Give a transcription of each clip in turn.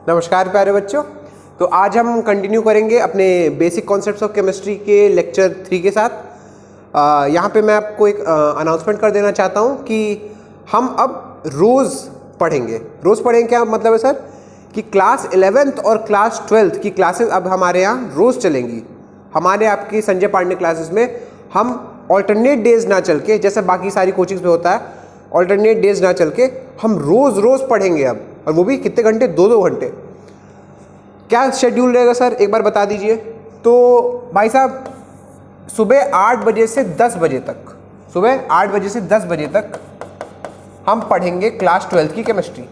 नमस्कार प्यारे बच्चों। तो आज हम कंटिन्यू करेंगे अपने बेसिक कॉन्सेप्ट्स ऑफ केमिस्ट्री के लेक्चर 3 के साथ। यहाँ पे मैं आपको एक अनाउंसमेंट कर देना चाहता हूँ कि हम अब रोज़ पढ़ेंगे। रोज़ पढ़ेंगे क्या मतलब है सर? कि क्लास 11th और क्लास 12th की क्लासेस अब हमारे यहाँ रोज़ चलेंगी। हमारे आपकी संजय पांडे क्लासेस में हम ऑल्टरनेट डेज ना चल के, जैसे बाकी सारी कोचिंग्स में होता है, ऑल्टरनेट डेज ना चल के हम रोज़ पढ़ेंगे अब, और वो भी कितने घंटे? 2-2 घंटे। क्या शेड्यूल रहेगा सर, एक बार बता दीजिए। तो भाई साहब, सुबह 8 बजे से 10 बजे तक, सुबह 8 बजे से 10 बजे तक हम पढ़ेंगे क्लास 12th की केमिस्ट्री।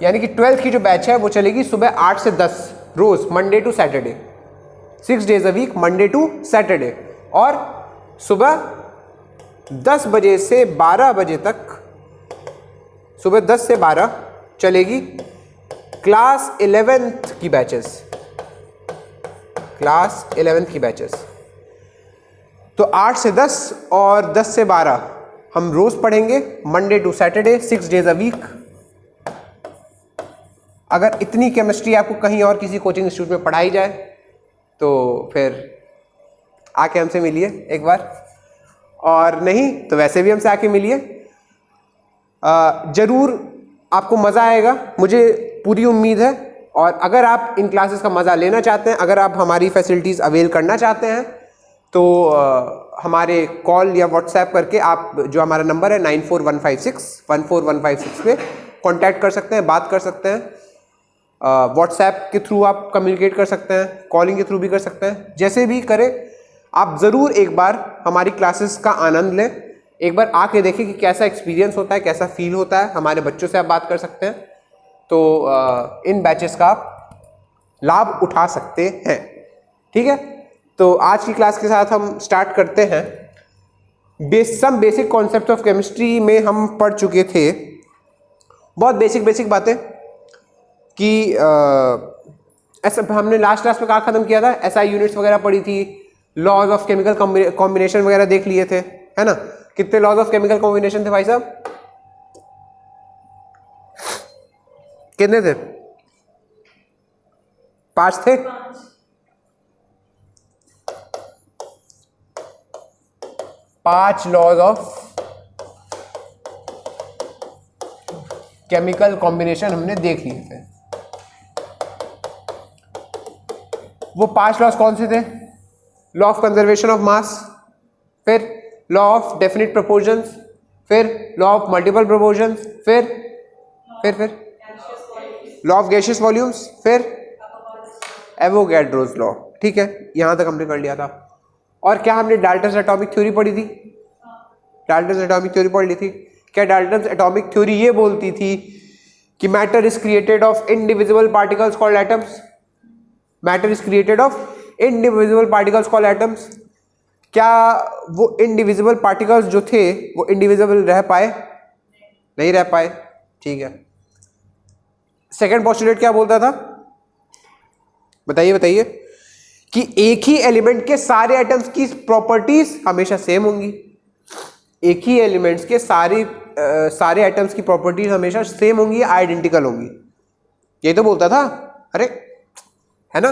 यानी कि 12th की जो बैच है वो चलेगी सुबह 8 से 10 रोज, Monday to Saturday, 6 days a week, Monday to Saturday. और सुबह 10 बजे से 12 बजे तक, सुबह 10 से 12 चलेगी क्लास 11th की बैचेस, क्लास 11th की बैचेस। तो 8 से 10 और 10 से 12 हम रोज पढ़ेंगे, Monday to Saturday, 6 days a week. अगर इतनी केमिस्ट्री आपको कहीं और किसी कोचिंग इंस्टीट्यूट में पढ़ाई जाए तो फिर आके हमसे मिलिए एक बार, और नहीं तो वैसे भी हमसे आके मिलिए। ज़रूर आपको मज़ा आएगा, मुझे पूरी उम्मीद है। और अगर आप इन क्लासेस का मज़ा लेना चाहते हैं, अगर आप हमारी फैसिलिटीज़ अवेल करना चाहते हैं, तो हमारे कॉल या व्हाट्सएप करके आप, जो हमारा नंबर है 9415614156 पे कांटेक्ट कर सकते हैं, बात कर सकते हैं। व्हाट्सएप के थ्रू आप कम्युनिकेट कर सकते हैं, कॉलिंग के थ्रू भी कर सकते हैं, जैसे भी करें। आप ज़रूर एक बार हमारी क्लासेस का आनंद लें, एक बार आके देखें कि कैसा एक्सपीरियंस होता है, कैसा फील होता है। हमारे बच्चों से आप बात कर सकते हैं, तो इन बैचेस का आप लाभ उठा सकते हैं। ठीक है, तो आज की क्लास के साथ हम स्टार्ट करते हैं। Some basic concept of chemistry में हम पढ़ चुके थे बहुत बेसिक बातें कि ऐसा हमने लास्ट क्लास में कहाँ ख़त्म किया था, एसआई यूनिट्स वगैरह पढ़ी थी, लॉज ऑफ केमिकल कॉम्बिनेशन वगैरह देख लिए थे, है ना। कितने लॉज ऑफ केमिकल कॉम्बिनेशन थे भाई साहब? कितने थे? 5 थे। 5 लॉज ऑफ केमिकल कॉम्बिनेशन हमने देख लिए थे। वो 5 लॉज कौन से थे? Law of conservation of mass, फिर लॉ ऑफ डेफिनिट प्रोपोर्शंस, फिर लॉ ऑफ मल्टीपल प्रोपोर्शंस, फिर लॉ ऑफ गैसियस वॉल्यूम्स, फिर एवोगैड्रोस लॉ। ठीक है, यहां तक हमने कर लिया था। और क्या हमने डाल्टन्स एटॉमिक थ्योरी पढ़ी थी? डाल्टन्स एटॉमिक थ्योरी पढ़ ली थी। क्या डाल्टन्स एटॉमिक थ्योरी ये बोलती थी कि matter is created of indivisible particles called atoms? Matter is created of indivisible particles called atoms. क्या वो इनडिविजिबल पार्टिकल्स जो थे वो इनडिविजिबल रह पाए? नहीं रह पाए। ठीक है। सेकंड पोस्टुलेट क्या बोलता था? बताइए कि एक ही एलिमेंट के सारे एटम्स की प्रॉपर्टीज हमेशा सेम होंगी। एक ही एलिमेंट्स के सारे एटम्स की प्रॉपर्टीज हमेशा सेम होंगी, आइडेंटिकल होंगी। यही तो बोलता था, अरे है ना।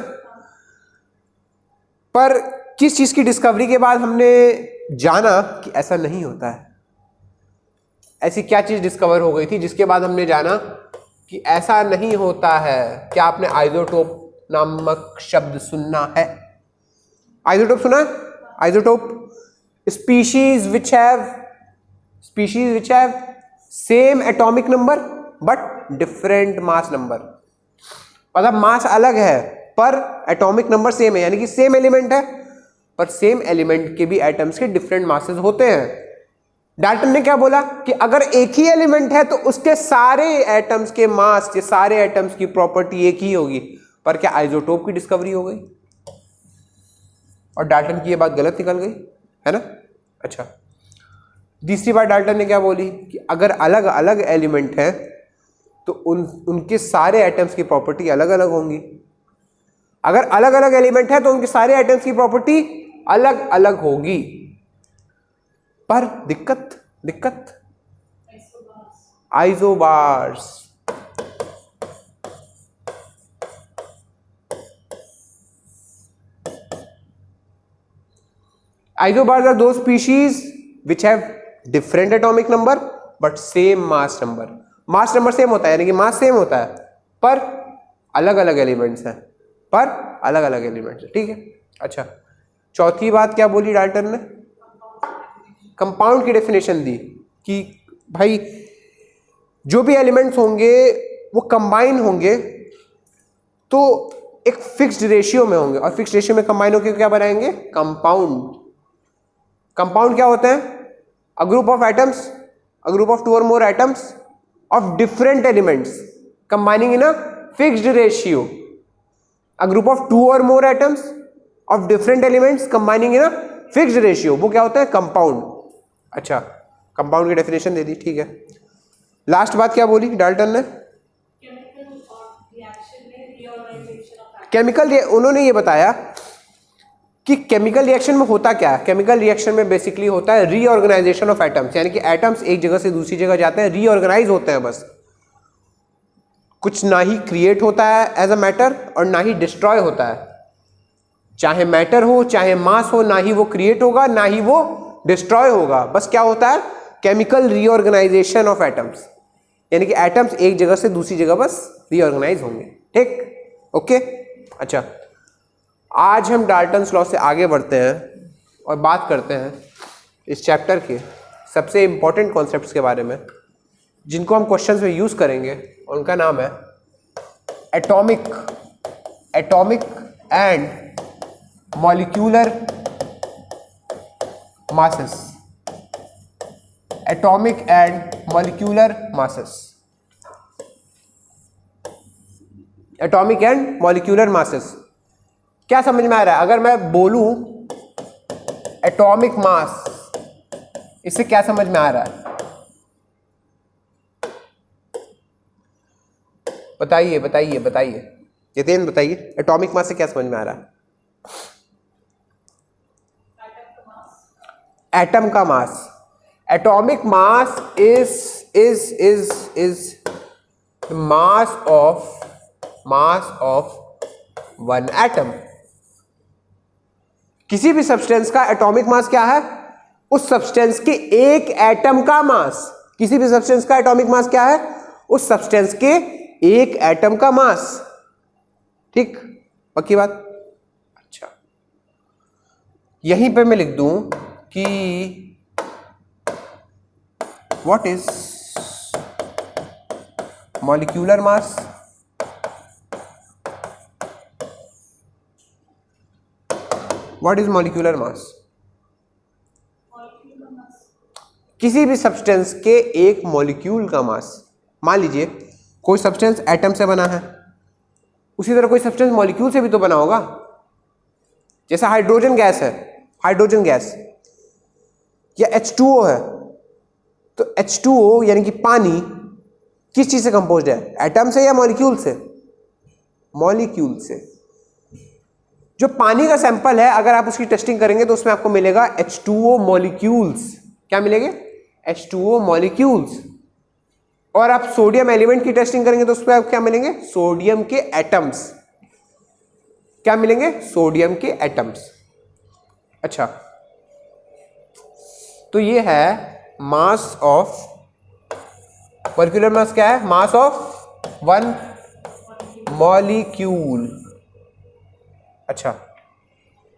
पर किस चीज की डिस्कवरी के बाद हमने जाना कि ऐसा नहीं होता है? ऐसी क्या चीज डिस्कवर हो गई थी जिसके बाद हमने जाना कि ऐसा नहीं होता है? क्या आपने आइसोटोप नामक शब्द सुना है? आइसोटोप सुना है? Isotope, species which have same atomic number but different mass number. मतलब मास अलग है पर एटॉमिक नंबर सेम है, यानी कि सेम एलिमेंट है पर सेम एलिमेंट के भी एटम्स के डिफरेंट मासेस होते हैं। डाल्टन ने क्या बोला कि अगर एक ही एलिमेंट है तो उसके सारे एटम्स के मास के सारे एटम्स की प्रॉपर्टी एक ही होगी। पर क्या आइसोटोप की डिस्कवरी हो गई और डाल्टन की ये बात गलत निकल गई, है ना। अच्छा, तीसरी बात डाल्टन ने क्या बोली कि अगर अलग अलग एलिमेंट है तो उनके सारे एटम्स की प्रॉपर्टी अलग अलग होंगी। अगर अलग अलग एलिमेंट है तो उनके सारे एटम्स की प्रॉपर्टी अलग अलग होगी। पर दिक्कत isobars. Isobars are those species which have different atomic number but same mass number. Mass number same होता है, यानी कि मास सेम होता है पर अलग अलग एलिमेंट्स हैं, पर अलग अलग एलिमेंट्स हैं, ठीक है। अच्छा, चौथी बात क्या बोली डाल्टन ने? कंपाउंड की डेफिनेशन दी कि भाई जो भी एलिमेंट्स होंगे वो कंबाइन होंगे तो एक फिक्स्ड रेशियो में होंगे, और फिक्स्ड रेशियो में कंबाइन होकर क्या बनाएंगे? कंपाउंड। कंपाउंड क्या होते हैं? A group of atoms, a group of 2 or more atoms of different elements combining in a fixed ratio. A group of 2 or more atoms of different elements combining in a fixed ratio, वो क्या होता है? Compound. अच्छा, compound की definition दे दी, ठीक है। Last बात क्या बोली डाल्टन ने? केमिकल, उन्होंने ये बताया कि केमिकल रिएक्शन में होता क्या है। केमिकल रिएक्शन में बेसिकली होता है रीऑर्गेनाइजेशन ऑफ एटम्स, यानी कि एटम्स एक जगह से दूसरी जगह जाते हैं, रीऑर्गेनाइज होते हैं बस। कुछ ना ही क्रिएट होता है एज अ मैटर और ना ही डिस्ट्रॉय होता है। चाहे मैटर हो चाहे मास हो, ना ही वो क्रिएट होगा ना ही वो डिस्ट्रॉय होगा, बस क्या होता है? केमिकल रीऑर्गेनाइजेशन ऑफ एटम्स, यानी कि एटम्स एक जगह से दूसरी जगह बस रीऑर्गेनाइज होंगे, ठीक, ओके। अच्छा, आज हम डाल्टन्स लॉ से आगे बढ़ते हैं और बात करते हैं इस चैप्टर के सबसे इंपॉर्टेंट कॉन्सेप्ट्स के बारे में जिनको हम क्वेश्चंस में यूज़ करेंगे, और उनका नाम है atomic and molecular masses. Atomic and molecular masses, atomic and molecular masses. क्या समझ में आ रहा है? अगर मैं बोलूं एटॉमिक मास, इससे क्या समझ में आ रहा है? बताइए बताइए बताइए, जितेंद्र बताइए, एटॉमिक मास से क्या समझ में आ रहा है? एटम का mass. Atomic mass is mass of one atom. किसी भी सब्सटेंस का एटॉमिक मास क्या है? उस सब्सटेंस के एक एटम का मास। किसी भी सब्सटेंस का एटॉमिक मास क्या है? उस सब्सटेंस के एक एटम का मास, ठीक, पक्की बात। अच्छा, यहीं पे मैं लिख दूं कि what is molecular mass? What is molecular mass? किसी भी सब्सटेंस के एक मॉलिक्यूल का मास। मान लीजिए कोई सब्सटेंस एटम से बना है, उसी तरह कोई सब्सटेंस मॉलिक्यूल से भी तो बना होगा। जैसा हाइड्रोजन गैस है, हाइड्रोजन गैस या H2O है, तो H2O यानी कि पानी किस चीज से कंपोज्ड है? एटम से या मॉलिक्यूल से? मॉलिक्यूल से। जो पानी का सैंपल है, अगर आप उसकी टेस्टिंग करेंगे तो उसमें आपको मिलेगा H2O मॉलिक्यूल्स। क्या मिलेंगे? H2O molecules. और आप सोडियम एलिमेंट की टेस्टिंग करेंगे तो उसमें आप क्या मिलेंगे? सोडियम के एटम्स। क्या मिलेंगे? सोडियम के एटम्स। अच्छा, तो ये है मास ऑफ मॉलिक्यूलर मास। क्या है? Mass of one molecule. अच्छा,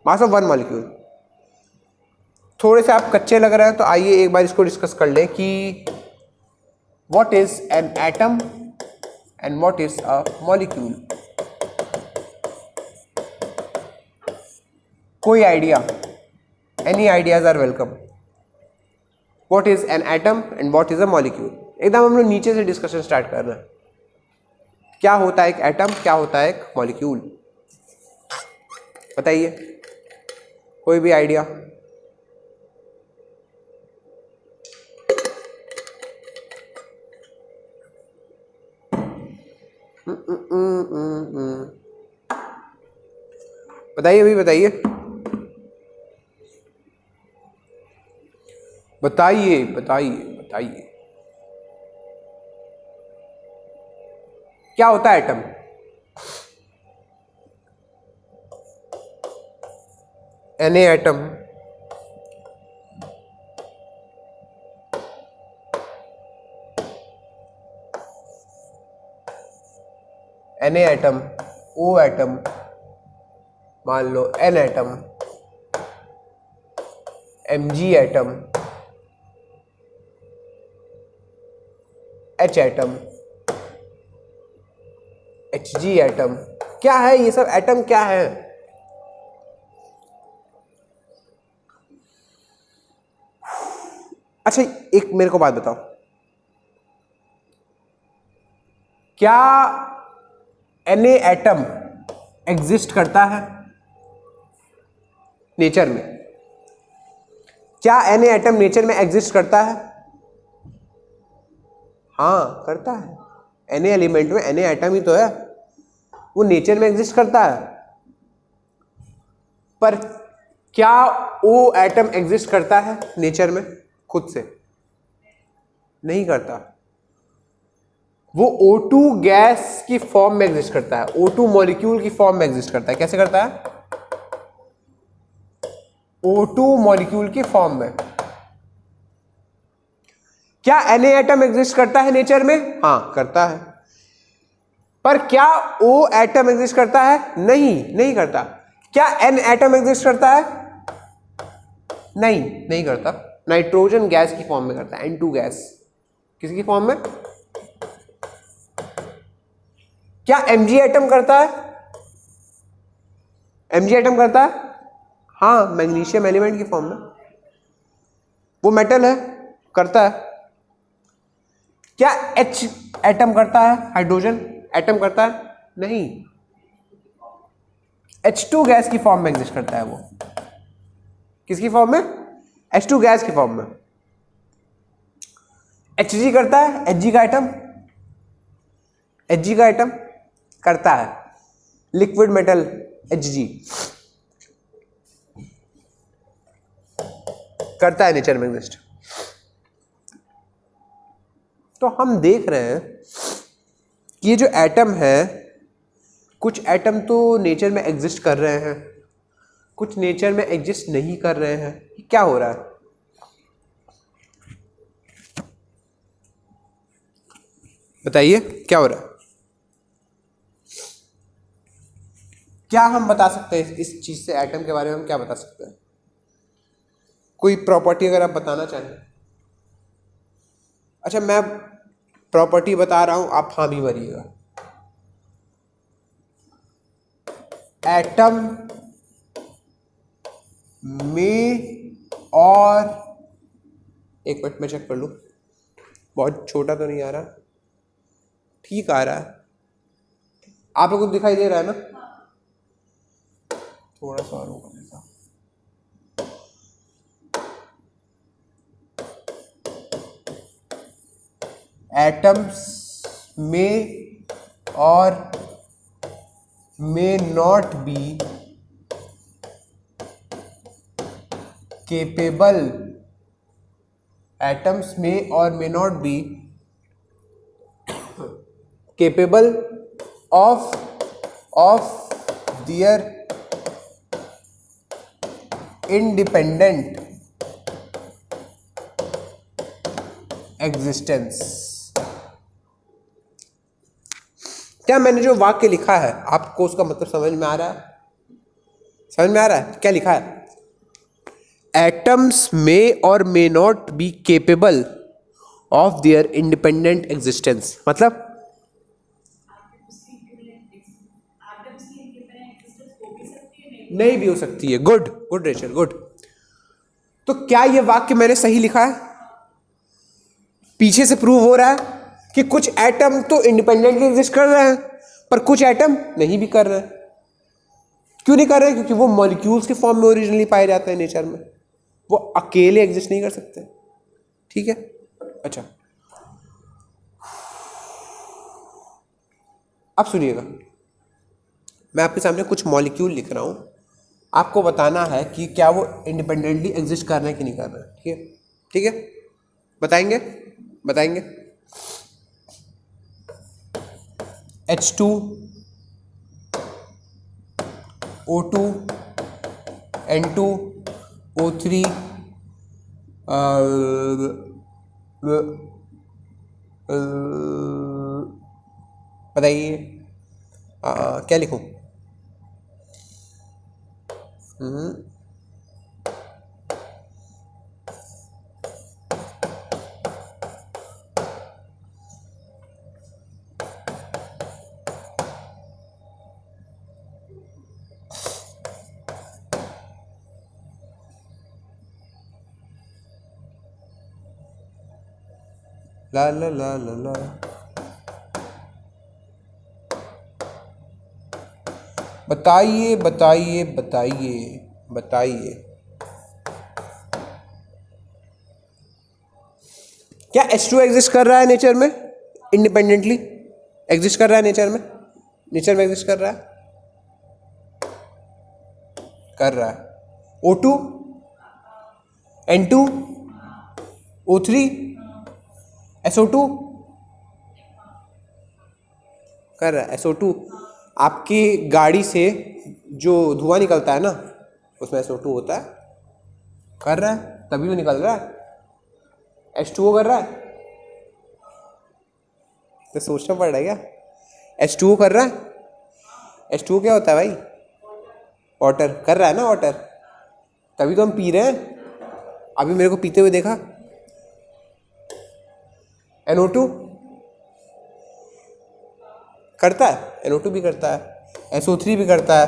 मास ऑफ वन मॉलिक्यूल। थोड़े से आप कच्चे लग रहे हैं तो आइए एक बार इसको डिस्कस कर लें कि what is an atom and what is a molecule. कोई idea? Any ideas are welcome. What is an atom and what is a molecule? एकदम हम लोग नीचे से डिस्कशन स्टार्ट कर रहे हैं। क्या होता है एक एटम, क्या होता है एक मॉलिक्यूल? बताइए, कोई भी आइडिया? बताइए, अभी बताइए, बताइए बताइए बताइए, क्या होता है atom? An atom Na atom, O atom, मान लो N atom, Mg atom, H atom, Hg atom. क्या है ये सब एटम, क्या है? अच्छा एक मेरे को बात बताओ, क्या Na एटम एग्जिस्ट करता है नेचर में? क्या Na एटम नेचर में एग्जिस्ट करता है? हाँ करता है। Na एलिमेंट में Na एटम ही तो है, वो नेचर में एग्जिस्ट करता है। पर क्या O एटम एग्जिस्ट करता है नेचर में खुद से? नहीं करता। वो O2 गैस की फॉर्म में एग्जिस्ट करता है, O2 मॉलिक्यूल की फॉर्म में एग्जिस्ट करता है। कैसे करता है? O2 मॉलिक्यूल की फॉर्म में। क्या Na एटम एग्जिस्ट करता है नेचर में? हाँ करता है। पर क्या O एटम एग्जिस्ट करता है? नहीं करता। क्या N एटम एग्जिस्ट करता है? नहीं करता। नाइट्रोजन गैस की फॉर्म में करता है, N2 गैस। किसकी फॉर्म में? क्या Mg एटम करता है? Mg एटम करता है, हाँ मैग्नीशियम एलिमेंट की फॉर्म में। वो मेटल है, करता है। क्या H एटम करता है? हाइड्रोजन एटम करता है? नहीं। H2 गैस की फॉर्म में एग्जिस्ट करता है वो। किसकी फॉर्म में? H2 गैस की फॉर्म में। Hg करता है? Hg का एटम, Hg का एटम करता है, लिक्विड मेटल Hg करता है नेचर में एग्जिस्ट। तो हम देख रहे हैं कि ये जो एटम है, कुछ एटम तो नेचर में एग्जिस्ट कर रहे हैं, कुछ नेचर में एग्जिस्ट नहीं कर रहे हैं। क्या हो रहा है? बताइए क्या हो रहा है? क्या हम बता सकते हैं इस चीज से? एटम के बारे में हम क्या बता सकते हैं? कोई प्रॉपर्टी अगर आप बताना चाहें। अच्छा मैं प्रॉपर्टी बता रहा हूं, आप हाँ भी भरिएगा। एटम में और, एक मिनट में चेक कर लूं, बहुत छोटा तो नहीं आ रहा, ठीक आ रहा है। आप लोगों को दिखाई दे रहा है ना? थोड़ा सा और होगा देता। एटम्स में और may not be capable, atoms may or may not be capable of their independent existence। क्या मैंने जो वाक्य लिखा है आपको उसका मतलब समझ में आ रहा है? समझ में आ रहा है क्या लिखा है? एटम्स में और may not be capable of their independent existence, मतलब नहीं भी हो सकती है। Good Rachel, good. तो क्या ये वाक्य मैंने सही लिखा है? पीछे से प्रूव हो रहा है कि कुछ एटम तो इंडिपेंडेंटली एग्जिस्ट कर रहे हैं, पर कुछ एटम नहीं भी कर रहे हैं। क्यों नहीं कर रहे? क्योंकि वो मॉलिक्यूल्स के फॉर्म में ओरिजिनली पाए जाते हैं नेचर में, वो अकेले एग्जिस्ट नहीं कर सकते। ठीक है, अच्छा अब सुनिएगा, मैं आपके सामने कुछ मॉलिक्यूल लिख रहा हूं, आपको बताना है कि क्या वो इंडिपेंडेंटली एग्जिस्ट कर रहे हैं कि नहीं कर रहे हैं। ठीक है, ठीक है, बताएंगे बताएंगे। H2, O2, N2, O3, बताइए क्या लिखूं? ला ला ला ला ला। बताइए बताइए बताइए बताइए, क्या H2 एग्जिस्ट कर रहा है नेचर में इंडिपेंडेंटली? एग्जिस्ट कर रहा है नेचर में? नेचर में एग्जिस्ट कर रहा है? कर रहा है। O2, N2, O3, SO2 कर रहा है। SO2 आपकी गाड़ी से जो धुआं निकलता है ना, उसमें SO2 होता है। कर रहा है, तभी तो निकल रहा है। H2O कर रहा है, तो सोचना पड़ रहा है क्या? H2O कर रहा है। H2O क्या होता है भाई? वाटर। कर रहा है ना वाटर, तभी तो हम पी रहे हैं। अभी मेरे को पीते हुए देखा। NO2 करता है, NO2 भी करता है, SO3 भी करता है,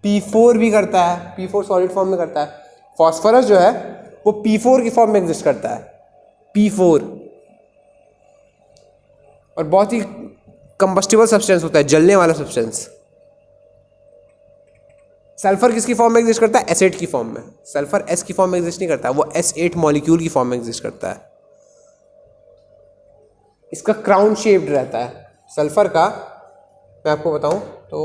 P4 भी करता है। P4 सॉलिड फॉर्म में करता है। फॉस्फोरस जो है वो P4 की फॉर्म में एग्जिस्ट करता है, P4। और बहुत ही कंबस्टिबल सब्सटेंस होता है, जलने वाला सब्सटेंस। सल्फर किसकी फॉर्म में एग्जिस्ट करता है? S8 की फॉर्म में। सल्फर S की फॉर्म में एग्जिस्ट नहीं करता, वो S8 मॉलिक्यूल की फॉर्म में एग्जिस्ट करता है। इसका क्राउन शेप्ड रहता है सल्फर का। मैं आपको बताऊं तो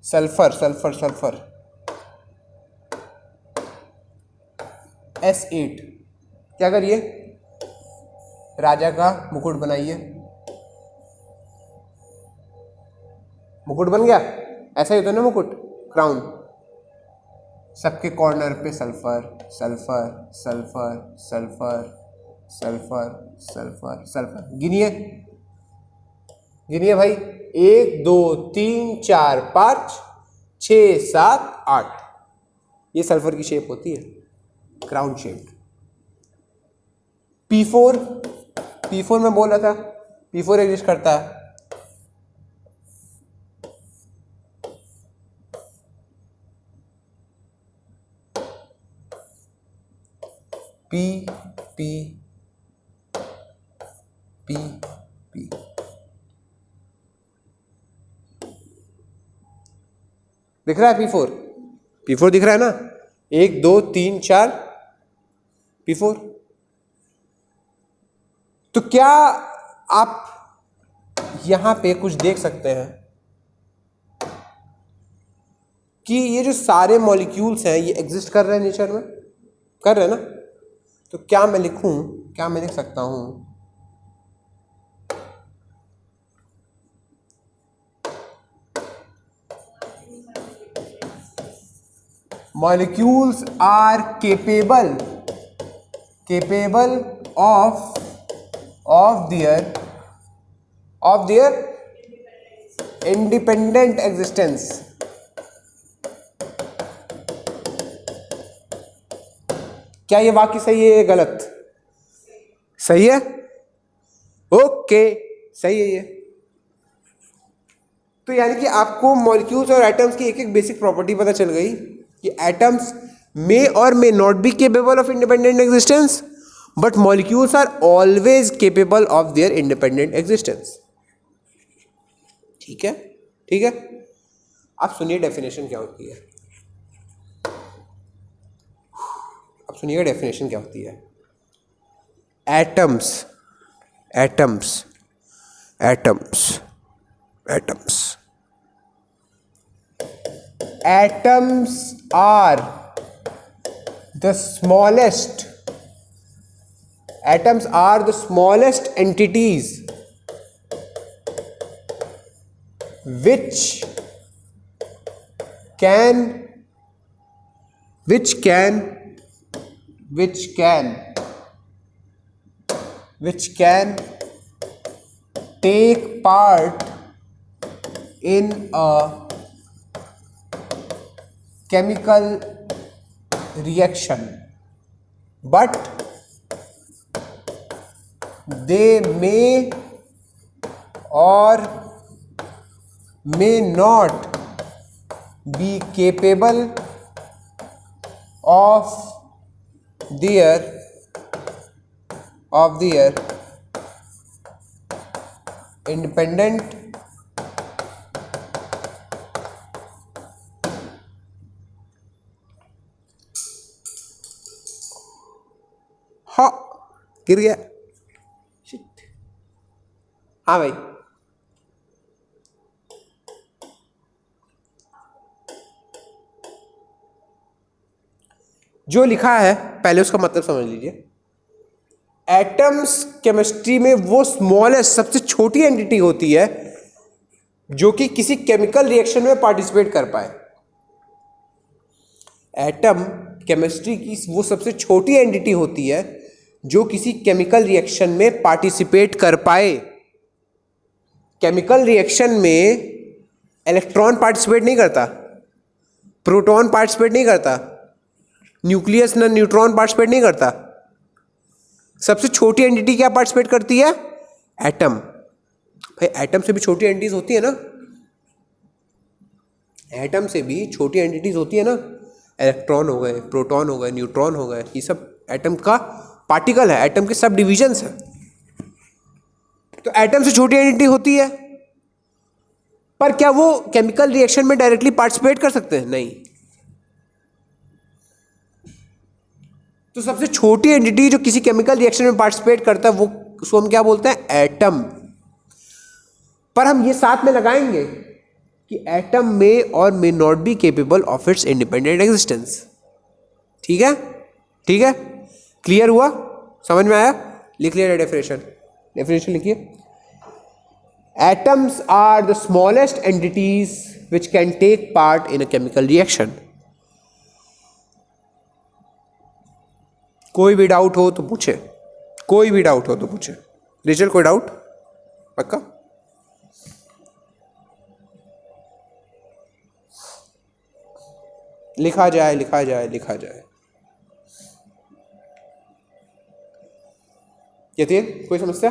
सल्फर सल्फर सल्फर S8 क्या करिए? राजा का मुकुट बनाइए। मुकुट बन गया, ऐसा ही होता है ना मुकुट, क्राउन। सबके कॉर्नर पे sulphur sulphur sulphur sulphur sulphur sulphur sulphur. गिनिए गिनिए भाई, 1 2 3 4 5 6 7 8। ये सल्फर की शेप होती है, क्राउन शेप। P4 में बोल रहा था, P4 एग्जिस्ट करता है। P P P P दिख रहा है? P4 दिख रहा है ना? 1 2 3 4 P4। तो क्या आप यहां पे कुछ देख सकते हैं कि ये जो सारे मॉलिक्यूल्स हैं ये एग्जिस्ट कर रहे हैं नेचर में? कर रहे हैं ना? तो क्या मैं लिखूं, क्या मैं लिख सकता हूं? Molecules are capable of their independent existence। क्या ये वाक्य सही है या गलत? सही है, ओके सही है ये। तो यानी कि आपको मॉलिक्यूल्स और एटम्स की एक एक बेसिक प्रॉपर्टी पता चल गई कि atoms may or may not be capable of independent existence, but molecules are always capable of their independent existence। ठीक है, ठीक है। आप सुनिए डेफिनेशन क्या होती है। अब सुनिएगा डेफिनेशन क्या होती है। Atoms atoms atoms atoms atoms are the smallest entities which can which can take part in a chemical reaction, but they may or may not be capable of their independent हाँ गिर गया। Shit. हाँ भाई, जो लिखा है पहले उसका मतलब समझ लीजिए। एटम्स केमिस्ट्री में वो स्मॉलेस्ट सबसे छोटी एंटिटी होती है जो कि किसी केमिकल रिएक्शन में पार्टिसिपेट कर पाए। एटम केमिस्ट्री की वो सबसे छोटी एंटिटी होती है जो किसी केमिकल रिएक्शन में पार्टिसिपेट कर पाए। केमिकल रिएक्शन में इलेक्ट्रॉन पार्टिसिपेट नहीं करता, प्रोटॉन पार्टिसिपेट नहीं करता, न्यूक्लियस ना न्यूट्रॉन पार्टिसिपेट नहीं करता। सबसे छोटी एंटिटी क्या पार्टिसिपेट करती है? एटम। भाई एटम से भी छोटी एंटिटीज होती है ना, एटम से भी छोटी एंटिटीज होती है ना। इलेक्ट्रॉन हो गए, प्रोटॉन हो गए, न्यूट्रॉन हो गए, ये सब एटम का पार्टिकल है, एटम के सब डिविजन्स हैं। तो एटम से छोटी एंटिटी होती है, पर क्या वो केमिकल रिएक्शन में डायरेक्टली पार्टिसिपेट कर सकते हैं? नहीं। तो सबसे छोटी एंटिटी जो किसी केमिकल रिएक्शन में पार्टिसिपेट करता है वो उसको हम क्या बोलते हैं? एटम। पर हम ये साथ में लगाएंगे कि एटम में और may not be capable of its independent existence. ठीक है, ठीक है, क्लियर हुआ? समझ में आया? लिख लिया डेफिनेशन, डेफिनेशन लिखिए। Atoms are the smallest entities which can take part in a chemical reaction. कोई भी डाउट हो तो पूछे, कोई भी डाउट हो तो पूछे। रिचल कोई डाउट? पक्का? लिखा जाए, लिखा जाए, लिखा जाए। यतीन कोई समस्या?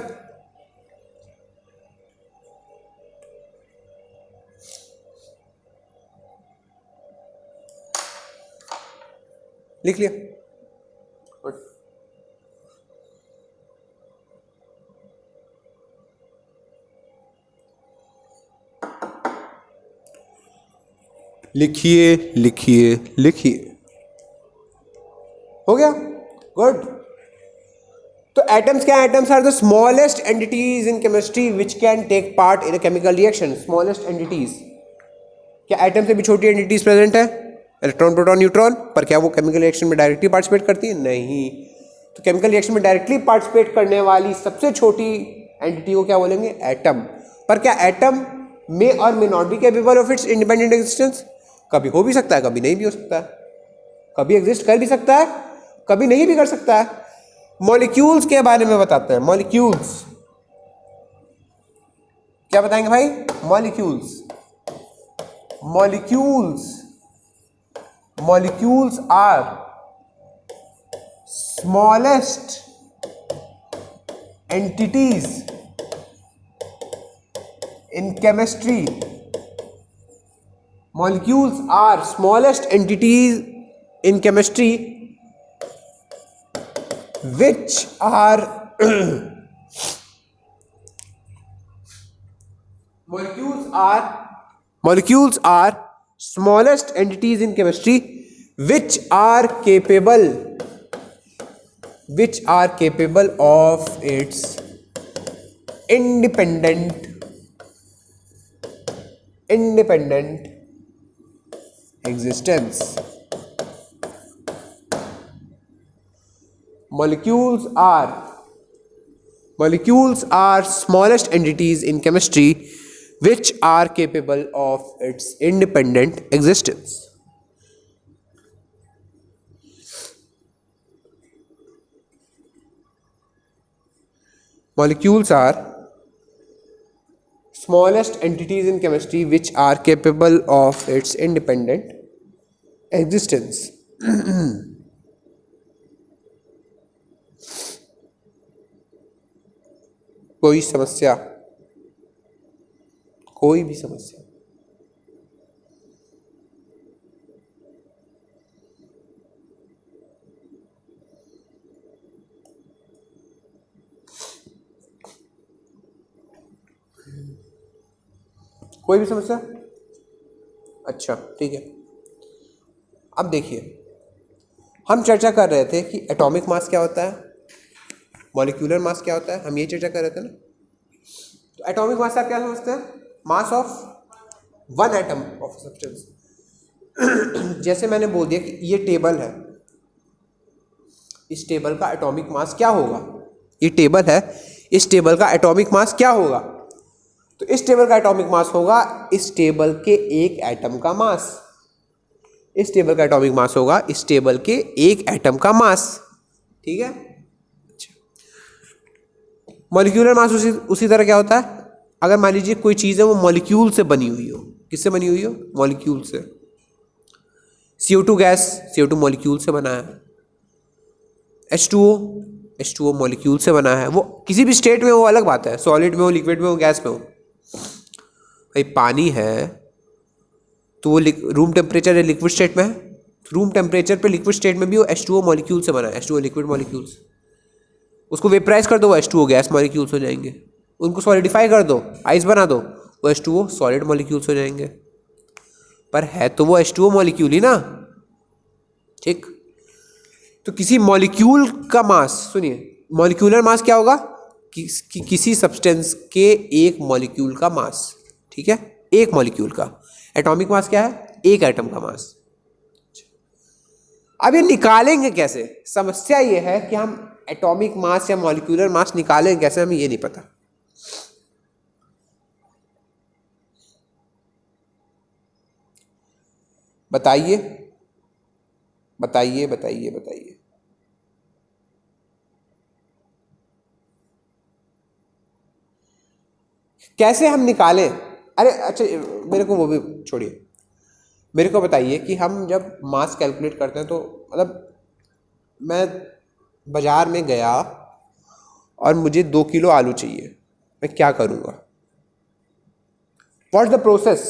लिख लिया? लिखिए, लिखिए, लिखिए। हो गया? गुड। तो एटम्स क्या? Atoms are the smallest entities in chemistry which can take part in a chemical reaction. Smallest entities. क्या एटम से भी छोटी एंटिटीज प्रेजेंट है? Electron, proton, neutron. पर क्या वो केमिकल रिएक्शन में डायरेक्टली पार्टिसिपेट करती है? नहीं। तो केमिकल रिएक्शन में डायरेक्टली पार्टिसिपेट करने वाली सबसे छोटी एंटिटी को क्या बोलेंगे? एटम। पर क्या एटम मे और may not be capable of its independent existence? कभी हो भी सकता है, कभी नहीं भी हो सकता है। कभी एग्जिस्ट कर भी सकता है, कभी नहीं भी कर सकता है। मॉलिक्यूल्स के बारे में बताते हैं। मॉलिक्यूल्स क्या बताएंगे भाई? Molecules, molecules, molecules are smallest entities in chemistry. Molecules are smallest entities in chemistry which are molecules are smallest entities in chemistry which are capable of its independent existence. Molecules are smallest entities in chemistry which are capable of its independent existence. Molecules are smallest entities in chemistry which are capable of its independent existence. कोई समस्या, कोई भी समस्या? कोई भी समस्या? अच्छा ठीक है। अब देखिए, हम चर्चा कर रहे थे कि एटॉमिक मास क्या होता है, मॉलिक्यूलर मास क्या होता है, हम ये चर्चा कर रहे थे ना। तो एटॉमिक मास आप क्या समझते हैं? मास of one atom of substance. जैसे मैंने बोल दिया कि ये टेबल है, इस टेबल का एटॉमिक मास क्या होगा? ये टेबल है, इस टेबल का एटॉमिक मास क्या होगा? तो इस टेबल का एटॉमिक मास होगा इस टेबल के एक एटम का मास। इस टेबल का एटॉमिक मास होगा इस टेबल के एक एटम का मास। ठीक है। अच्छा, मॉलिक्यूलर मास उसी तरह क्या होता है? अगर मान लीजिए कोई चीज़ है वो मॉलिक्यूल से बनी हुई हो। किससे बनी हुई हो? मॉलिक्यूल से। CO2 गैस, CO2 मॉलिक्यूल से बना है। H2O मॉलिक्यूल से बना है। वो किसी भी स्टेट में, वो अलग बात है, सॉलिड में हो, लिक्विड में हो, गैस में हो। भाई पानी है तो वो रूम टेम्परेचर है, लिक्विड स्टेट में है। रूम टेम्परेचर पे लिक्विड स्टेट में भी वो H2O मॉलिक्यूल से बना है। H2O लिक्विड मॉलिक्यूल्स, उसको वेपराइज कर दो, वो H2O गैस मॉलिक्यूल्स हो जाएंगे। उनको सॉलिडिफाई कर दो, आइस बना दो, वो H2O सॉलिड मॉलिक्यूल्स हो जाएंगे। पर है तो वो H2O मॉलिक्यूल ही ना। ठीक, तो किसी मॉलिक्यूल का मास, सुनिए, मॉलिक्यूलर मास क्या होगा? किसी सब्सटेंस के एक मॉलिक्यूल का मास। ठीक है, एक मॉलिक्यूल का। एटॉमिक मास क्या है? एक एटम का मास। अब ये निकालेंगे कैसे? समस्या ये है कि हम एटॉमिक मास या मॉलिक्यूलर मास निकालेंगे कैसे, हमें ये नहीं पता। बताइए बताइए बताइए बताइए। कैसे हम निकालें? अरे अच्छा, मेरे को वो भी छोड़िए, मेरे को बताइए कि हम जब मास कैलकुलेट करते हैं तो मतलब मैं बाज़ार में गया और मुझे 2 किलो आलू चाहिए, मैं क्या करूँगा? What is the process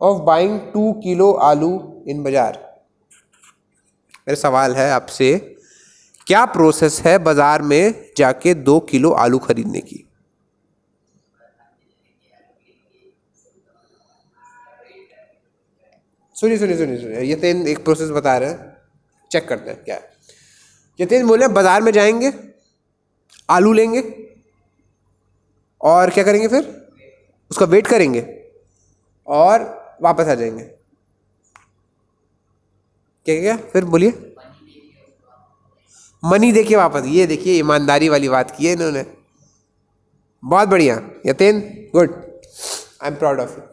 of buying 2 kilo आलू इन बाज़ार? मेरा सवाल है आपसे, क्या प्रोसेस है बाज़ार में जाके 2 किलो आलू खरीदने की? सुनिए, यतीन एक प्रोसेस बता रहे हैं, चेक करते हैं क्या है। यतीन बोले बाजार में जाएंगे, आलू लेंगे और क्या करेंगे? फिर उसका वेट करेंगे और वापस आ जाएंगे। क्या क्या फिर बोलिए? मनी देके वापस। ये देखिए, ईमानदारी वाली बात की है इन्होंने। बहुत बढ़िया Yatin, good, I am proud of you.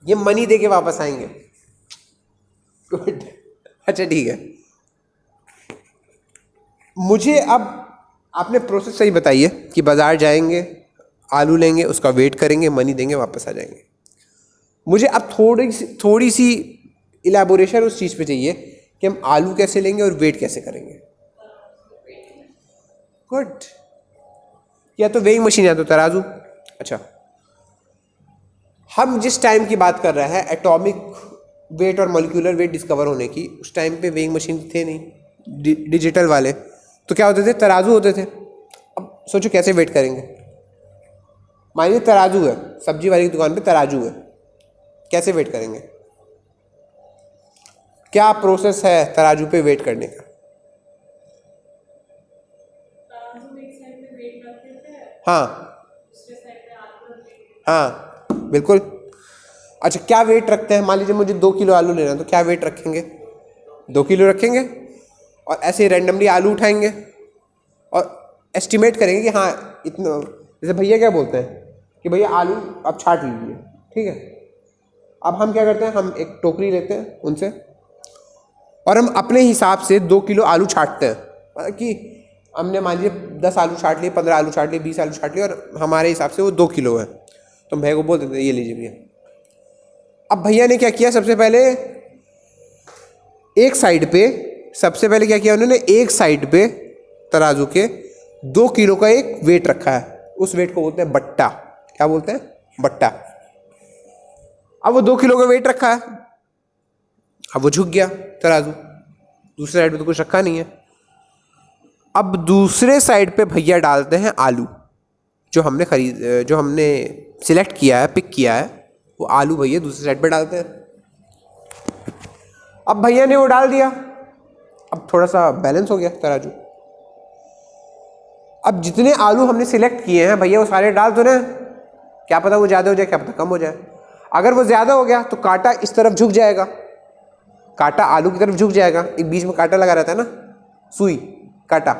ये मनी देके वापस आएंगे, गुड। अच्छा ठीक है, मुझे अब आपने प्रोसेस सही बताइए कि बाजार जाएंगे, आलू लेंगे, उसका वेट करेंगे, मनी देंगे, वापस आ जाएंगे। मुझे अब थोड़ी सी इलेबोरेशन उस चीज़ पे चाहिए कि हम आलू कैसे लेंगे और वेट कैसे करेंगे। गुड, या तो वेइंग मशीन या तो तराजू। अच्छा, हम जिस टाइम की बात कर रहे हैं एटॉमिक वेट और मॉलिक्यूलर वेट डिस्कवर होने की, उस टाइम पे वेइंग मशीन थे नहीं, डिजिटल वाले। तो क्या होते थे? तराजू होते थे। अब सोचो कैसे वेट करेंगे। मान लीजिए तराजू है, सब्जी वाली की दुकान पे तराजू है, कैसे वेट करेंगे? क्या प्रोसेस है तराजू पे वेट करने का? हाँ हाँ बिल्कुल। अच्छा, क्या वेट रखते हैं? मान लीजिए मुझे 2 किलो आलू लेना है, तो क्या वेट रखेंगे? 2 किलो रखेंगे और ऐसे रैंडमली आलू उठाएंगे और एस्टिमेट करेंगे कि हाँ इतना। जैसे भैया क्या बोलते हैं कि भैया आलू आप छाट लीजिए, ठीक है। अब हम क्या करते हैं, हम एक टोकरी लेते हैं उनसे और हम अपने हिसाब से 2 किलो आलू छाटते हैं कि हमने मान लीजिए 10 आलू छाट लिए, 15 आलू छाट लिए, 20 आलू छाट लिए और हमारे हिसाब से वो 2 किलो है, तो भैया को बोल देते हैं ये लीजिए भैया। अब भैया ने क्या किया, सबसे पहले एक साइड पे, सबसे पहले क्या किया उन्होंने, एक साइड पे तराजू के 2 किलो का एक वेट रखा है, उस वेट को बोलते हैं बट्टा। क्या बोलते हैं, बट्टा। अब वो 2 किलो का वेट रखा है, अब वो झुक गया तराजू, दूसरे साइड पे तो कुछ रखा नहीं है। अब दूसरे साइड पे भैया डालते हैं आलू, जो हमने सिलेक्ट किया है, पिक किया है, वो आलू भैया दूसरे साइड पे डालते हैं। अब भैया ने वो डाल दिया, अब थोड़ा सा बैलेंस हो गया तराजू। अब जितने आलू हमने सिलेक्ट किए हैं भैया वो सारे डाल दो ना, क्या पता वो ज़्यादा हो जाए, क्या पता कम हो जाए। अगर वो ज़्यादा हो गया तो कांटा इस तरफ झुक जाएगा, कांटा आलू की तरफ झुक जाएगा, एक बीच में कांटा लगा रहता है ना, सुई कांटा,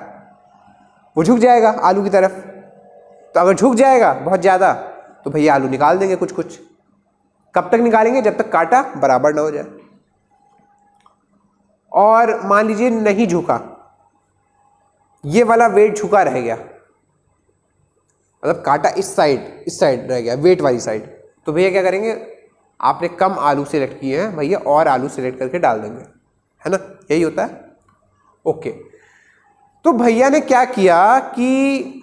वो झुक जाएगा आलू की तरफ। तो अगर झुक जाएगा बहुत ज़्यादा तो भैया आलू निकाल देंगे कुछ कुछ। कब तक निकालेंगे, जब तक कांटा बराबर ना हो जाए। और मान लीजिए नहीं झुका, ये वाला वेट झुका रह गया, मतलब कांटा इस साइड रह गया, वेट वाली साइड, तो भैया क्या करेंगे, आपने कम आलू सिलेक्ट किए हैं भैया और आलू सिलेक्ट करके डाल देंगे, है ना, यही होता है। ओके, तो भैया ने क्या किया कि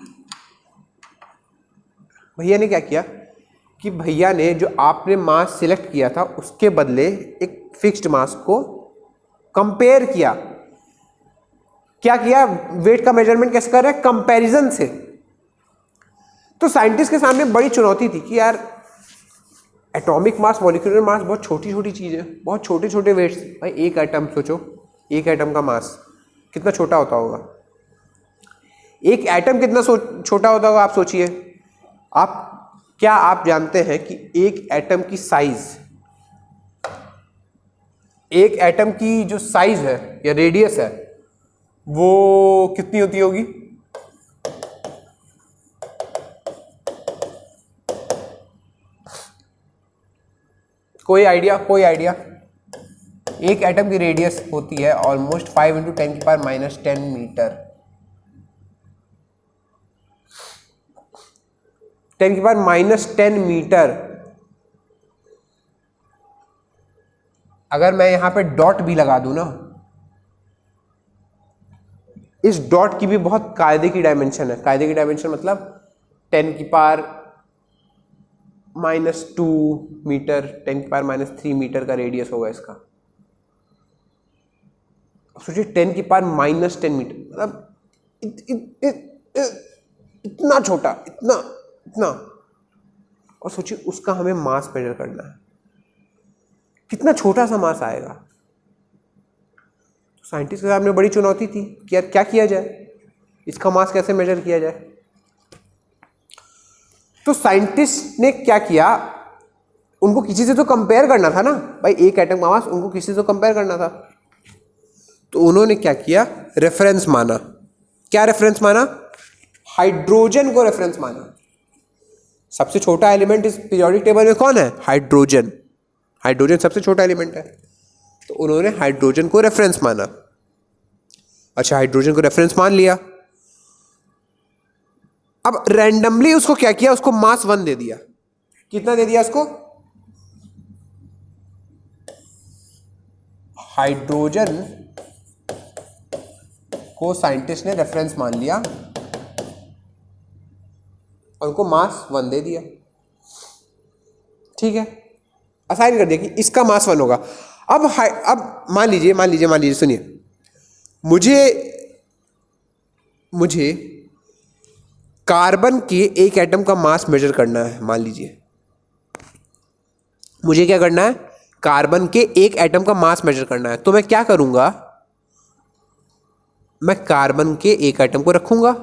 भैया ने जो आपने मास सिलेक्ट किया था उसके बदले एक फिक्स्ड मास को कंपेयर किया। क्या किया, वेट का मेजरमेंट कैसे कर रहे हैं, कंपैरिजन से। तो साइंटिस्ट के सामने बड़ी चुनौती थी कि यार एटॉमिक मास, मॉलिक्यूलर मास बहुत छोटी छोटी चीज़ है, बहुत छोटे छोटे वेट्स। भाई एक एटम सोचो, एक एटम का मास कितना छोटा होता होगा, एक एटम कितना छोटा होता होगा, आप सोचिए। क्या आप जानते हैं कि एक एटम की साइज, एक एटम की जो साइज है या रेडियस है वो कितनी होती होगी? कोई आइडिया? एक एटम की रेडियस होती है ऑलमोस्ट 5 × 10⁻⁻10 मीटर, 10⁻⁻10 मीटर। अगर मैं यहां पे डॉट भी लगा दूं ना, इस डॉट की भी बहुत कायदे की डायमेंशन है। कायदे की डायमेंशन मतलब 10⁻⁻2 मीटर, 10⁻⁻3 मीटर का रेडियस होगा इसका। सोचिए 10⁻⁻10 मीटर, मतलब इतना छोटा, इतना। और सोचिए उसका हमें मास मेजर करना है, कितना छोटा सा मास आएगा। साइंटिस्ट के सामने बड़ी चुनौती थी कि यार क्या किया जाए, इसका मास कैसे मेजर किया जाए। तो साइंटिस्ट ने क्या किया, उनको किसी से तो कंपेयर करना था ना भाई, एक एटम का मास उनको किसी से तो कंपेयर करना था। तो उन्होंने क्या किया, रेफरेंस माना। क्या रेफरेंस माना? हाइड्रोजन को रेफरेंस माना। सबसे छोटा एलिमेंट इस पीरियोडिक टेबल में कौन है? हाइड्रोजन। हाइड्रोजन सबसे छोटा एलिमेंट है, तो उन्होंने हाइड्रोजन को रेफरेंस माना। अच्छा, हाइड्रोजन को रेफरेंस मान लिया। अब रैंडमली उसको क्या किया, उसको मास 1 दे दिया। कितना दे दिया उसको? हाइड्रोजन को साइंटिस्ट ने रेफरेंस मान लिया और उनको मास 1 दे दिया। ठीक है, असाइन कर दिया कि इसका मास 1 होगा। अब मान लीजिए सुनिए, मुझे कार्बन के एक एटम का मास मेजर करना है। मान लीजिए मुझे क्या करना है, कार्बन के एक एटम का मास मेजर करना है। तो मैं क्या करूंगा, मैं कार्बन के एक एटम को रखूंगा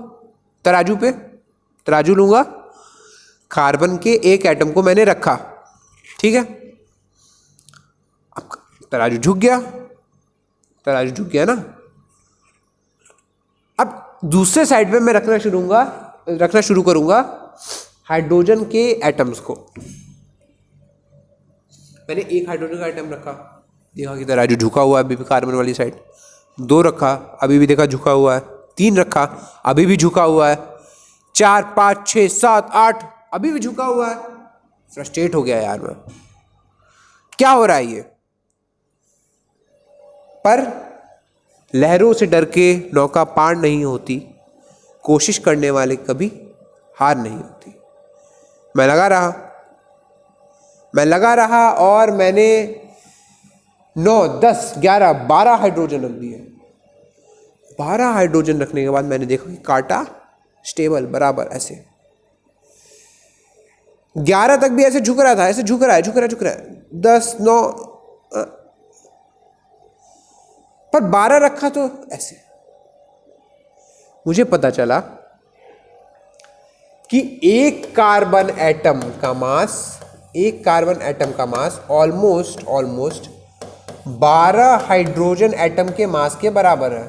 तराजू पे, तराजू लूंगा, कार्बन के एक एटम को मैंने रखा, ठीक है। अब तराजू झुक गया ना। अब दूसरे साइड पे मैं रखना शुरू करूंगा हाइड्रोजन के एटम्स को। मैंने एक हाइड्रोजन का एटम रखा, देखा कि तराजू झुका हुआ है अभी भी कार्बन वाली साइड। 2 रखा, अभी भी देखा झुका हुआ है। 3 रखा, अभी भी झुका हुआ है। 4, 5, 6, 7, 8 अभी भी झुका हुआ है। फ्रस्ट्रेट हो गया यार मैं, क्या हो रहा है ये। पर लहरों से डर के नौका पार नहीं होती, कोशिश करने वाले कभी हार नहीं होती। मैं लगा रहा और मैंने 9, 10, 11, 12 हाइड्रोजन रख दिए। 12 हाइड्रोजन रखने के बाद मैंने देखा कि कांटा स्टेबल बराबर ऐसे 11 तक भी ऐसे झुक रहा था, ऐसे झुक रहा है 10, 9 पर 12 रखा तो ऐसे। मुझे पता चला कि एक कार्बन एटम का मास ऑलमोस्ट 12 हाइड्रोजन एटम के मास के बराबर है।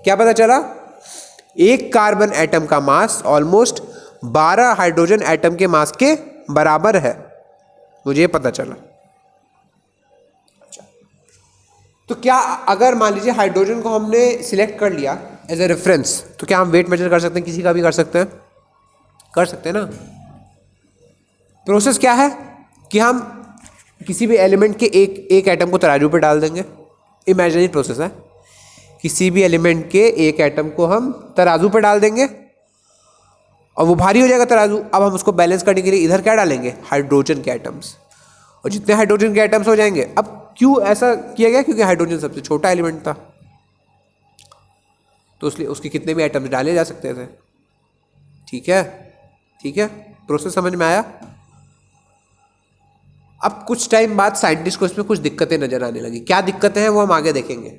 क्या पता चला? एक कार्बन एटम का मास ऑलमोस्ट 12 हाइड्रोजन एटम के मास के बराबर है, मुझे पता चला। अच्छा, तो क्या अगर मान लीजिए हाइड्रोजन को हमने सिलेक्ट कर लिया एज ए रेफरेंस, तो क्या हम वेट मेजर कर सकते हैं? किसी का भी कर सकते हैं ना। प्रोसेस क्या है कि हम किसी भी एलिमेंट के एक एटम को तराजू पे डाल देंगे। इमेजिनरी प्रोसेस है। किसी भी एलिमेंट के एक एटम को हम तराजू पे डाल देंगे और वो भारी हो जाएगा तराजू। अब हम उसको बैलेंस करने के लिए इधर क्या डालेंगे? हाइड्रोजन के एटम्स। और जितने हाइड्रोजन के एटम्स हो जाएंगे, अब क्यों ऐसा किया गया? क्योंकि हाइड्रोजन सबसे छोटा एलिमेंट था, तो इसलिए उसके कितने भी एटम्स डाले जा सकते थे। ठीक है, प्रोसेस समझ में आया? अब कुछ टाइम बाद साइंटिस्ट को इसमें कुछ दिक्कतें नजर आने लगी। क्या दिक्कतें हैं वो हम आगे देखेंगे,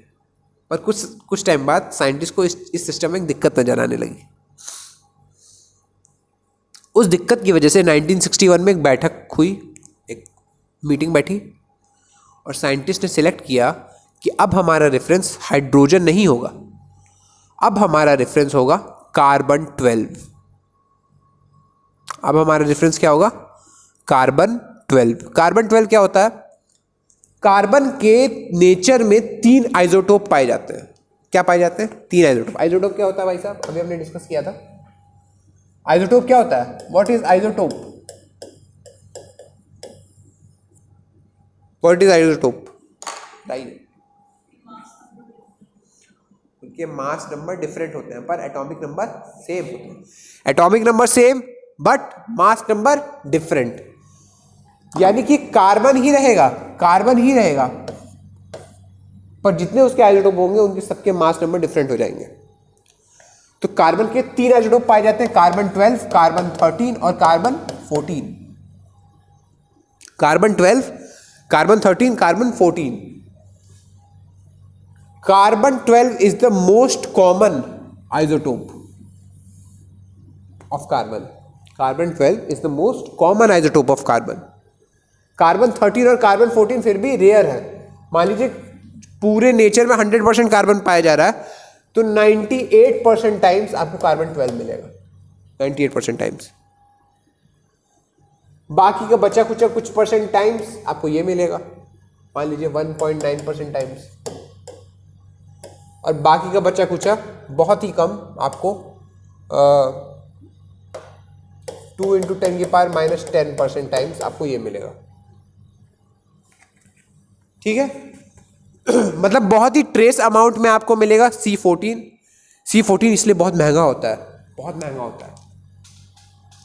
पर कुछ टाइम बाद साइंटिस्ट को इस सिस्टम में एक दिक्कत नजर आने लगी। उस दिक्कत की वजह से 1961 में एक बैठक हुई, एक मीटिंग बैठी और साइंटिस्ट ने सिलेक्ट किया कि अब हमारा रेफरेंस हाइड्रोजन नहीं होगा, अब हमारा रेफरेंस होगा कार्बन 12। अब हमारा रेफरेंस क्या होगा? कार्बन 12। कार्बन 12 क्या होता है? कार्बन के नेचर में 3 आइसोटोप पाए जाते हैं। क्या पाए जाते हैं? 3 आइसोटोप। आइसोटोप क्या होता है भाई साहब? अभी हमने डिस्कस किया था। आइसोटोप क्या होता है? What is isotope? What is isotope? उनके मास नंबर डिफरेंट होते हैं पर एटॉमिक नंबर सेम होते हैं। Atomic number same but mass number different. यानी कि कार्बन ही रहेगा पर जितने उसके आइसोटोप होंगे उनके सबके मास नंबर डिफरेंट हो जाएंगे। तो कार्बन के 3 आइसोटोप पाए जाते हैं, कार्बन 12, कार्बन 13 और carbon 14। Carbon 12, carbon 13, carbon 14। Carbon 12 is the most common isotope of carbon. Carbon 12 is the most common isotope of carbon. Carbon 13 और कार्बन 14 फिर भी रेयर है। मान लीजिए पूरे नेचर में 100% कार्बन पाया जा रहा है, तो 98% टाइम्स आपको कार्बन 12 मिलेगा। 98% टाइम्स। बाकी का बचा कुछ परसेंट टाइम्स आपको ये मिलेगा। मान लीजिए 1.9% टाइम्स। और बाकी का बचा कुचा बहुत ही कम आपको 2 × 10⁻⁻10% टाइम्स आपको ये मिलेगा। ठीक है। मतलब बहुत ही ट्रेस अमाउंट में आपको मिलेगा C14 इसलिए बहुत महंगा होता है,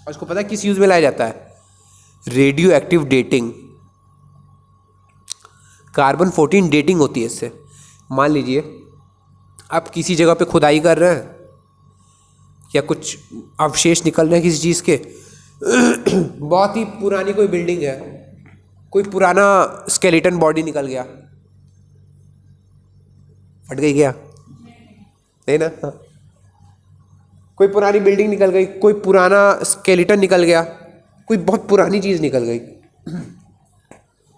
और इसको पता है किस यूज में लाया जाता है? Radio active dating. Carbon 14 dating होती है इससे। मान लीजिए आप किसी जगह पे खुदाई कर रहे हैं या कुछ अवशेष निकल रहे हैं किसी चीज़ के, बहुत ही पुरानी कोई बिल्डिंग है, कोई पुराना स्केलेटन बॉडी निकल गया, फट गई क्या? नहीं ना। कोई पुरानी बिल्डिंग निकल गई, कोई पुराना स्केलेटन निकल गया, कोई बहुत पुरानी चीज़ निकल गई।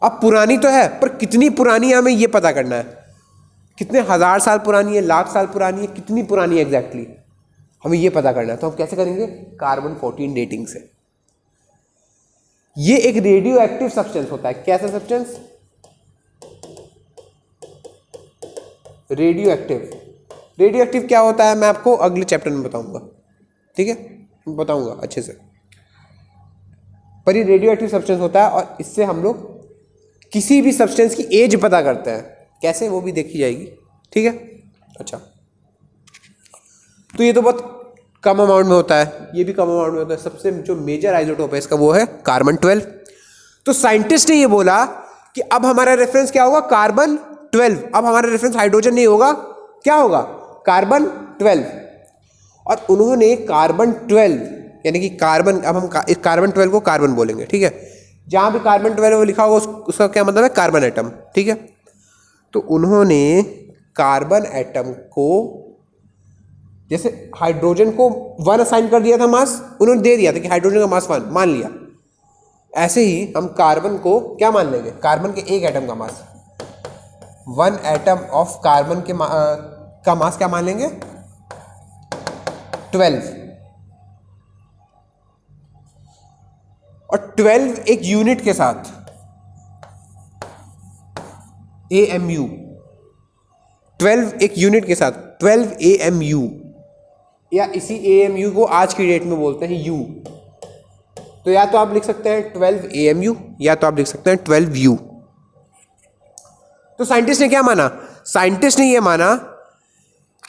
अब पुरानी तो है पर कितनी पुरानी है हमें ये पता करना है। कितने 1000 साल पुरानी है, लाख साल पुरानी है, कितनी पुरानी है एग्जैक्टली हमें ये पता करना है। तो हम कैसे करेंगे? कार्बन 14 डेटिंग से। ये एक रेडियो एक्टिव सब्सटेंस होता है। कैसा substance? Radio active, radio active क्या होता है मैं आपको अगले चैप्टर में बताऊंगा, ठीक है, बताऊंगा अच्छे से। पर ये रेडियो एक्टिव सब्सटेंस होता है और इससे हम लोग किसी भी सब्सटेंस की एज पता करते हैं, कैसे वो भी देखी जाएगी, ठीक है। अच्छा, तो ये तो बहुत कम अमाउंट में होता है, ये भी कम अमाउंट में होता है। सबसे जो मेजर आइसोटोप है इसका वो है कार्बन 12। तो साइंटिस्ट ने ये बोला कि अब हमारा रेफरेंस क्या होगा, कार्बन 12। अब हमारा रेफरेंस हाइड्रोजन नहीं होगा, क्या होगा, कार्बन 12। और उन्होंने कार्बन 12 यानी कि कार्बन, अब हम इस कार्बन 12 को कार्बन बोलेंगे, ठीक है। जहां भी कार्बन 12 लिखा होगा उसका क्या मतलब है, कार्बन एटम, ठीक है। तो उन्होंने कार्बन एटम को, जैसे हाइड्रोजन को 1 असाइन कर दिया था मास, उन्होंने दे दिया था कि हाइड्रोजन का मास 1 मान लिया, ऐसे ही हम कार्बन को क्या मान लेंगे, कार्बन के एक एटम का मास, 1 एटम ऑफ कार्बन के का मास क्या मान लेंगे, 12। और 12 एक यूनिट के साथ, AMU, 12 एक यूनिट के साथ 12 AMU, या इसी AMU को आज की डेट में बोलते हैं U। तो या तो आप लिख सकते हैं 12 AMU या तो आप लिख सकते हैं 12 U। तो साइंटिस्ट ने क्या माना, साइंटिस्ट ने ये माना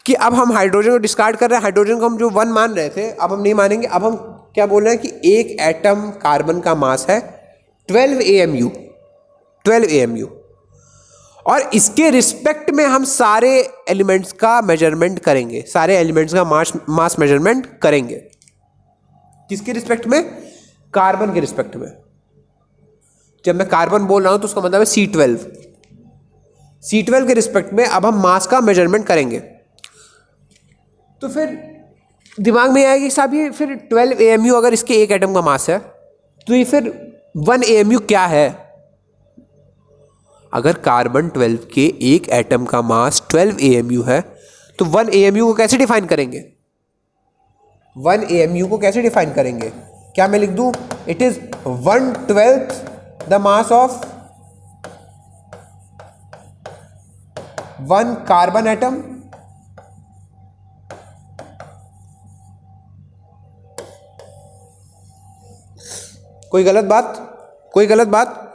कि अब हम हाइड्रोजन को डिस्कार्ड कर रहे हैं, हाइड्रोजन को हम जो 1 मान रहे थे अब हम नहीं मानेंगे, अब हम क्या बोल रहे हैं कि एक एटम कार्बन का मास है 12 AMU, 12 AMU। और इसके रिस्पेक्ट में हम सारे एलिमेंट्स का मेजरमेंट करेंगे, सारे एलिमेंट्स का मास मेजरमेंट करेंगे। किसके रिस्पेक्ट में, कार्बन के रिस्पेक्ट में। जब मैं कार्बन बोल रहा हूं तो उसका मतलब है C12, C12 के रिस्पेक्ट में अब हम मास का मेजरमेंट करेंगे। तो फिर दिमाग में आएगी साहब ये फिर 12 AMU अगर इसके एक एटम का मास है तो ये फिर 1 AMU क्या है। अगर कार्बन 12 के एक एटम का मास 12 AMU है तो 1 AMU को कैसे डिफाइन करेंगे, 1 AMU को कैसे डिफाइन करेंगे, क्या मैं लिख दूं, it is 1/12 the mass of 1 carbon atom. कोई गलत बात, कोई गलत बात,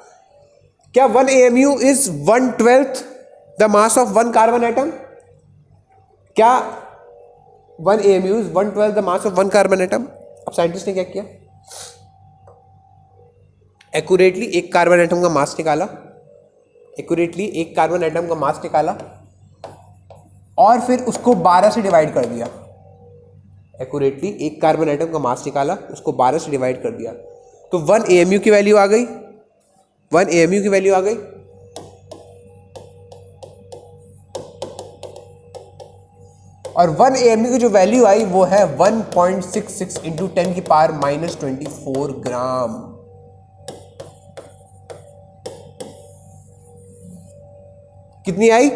क्या 1 AMU is 1/12 the mass of 1 carbon atom, क्या 1 AMU is 1/12 the mass of 1 carbon atom. अब साइंटिस्ट ने क्या किया, एक्यूरेटली एक कार्बन एटम का मास निकाला, एक्यूरेटली एक कार्बन एटम का मास निकाला और फिर उसको 12 से डिवाइड कर दिया। एक्यूरेटली एक कार्बन एटम का मास निकाला, उसको 12 से डिवाइड कर दिया, तो 1 AMU की वैल्यू आ गई, 1 AMU की वैल्यू आ गई। और 1 AMU की जो वैल्यू आई वो है 1.66 इंटू 10 की पावर -24 ग्राम। कितनी आई,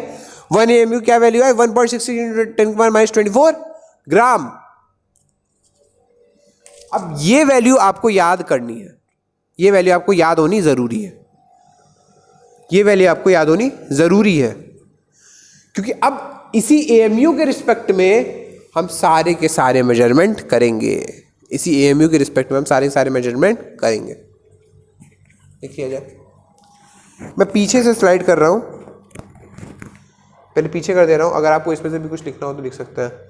1 AMU क्या वैल्यू आई, 1.66 इंटू 10 की पावर -24 ग्राम। अब ये वैल्यू आपको याद करनी है, ये वैल्यू आपको याद होनी जरूरी है, ये वैल्यू आपको याद होनी जरूरी है, क्योंकि अब इसी AMU के रिस्पेक्ट में हम सारे के सारे मेजरमेंट करेंगे, इसी AMU के रिस्पेक्ट में हम सारे के सारे मेजरमेंट करेंगे। देखिए जाए, मैं पीछे से स्लाइड कर रहा हूं, पहले पीछे कर दे रहा हूं, अगर आपको इसमें से भी कुछ लिखना हो तो लिख सकते हैं।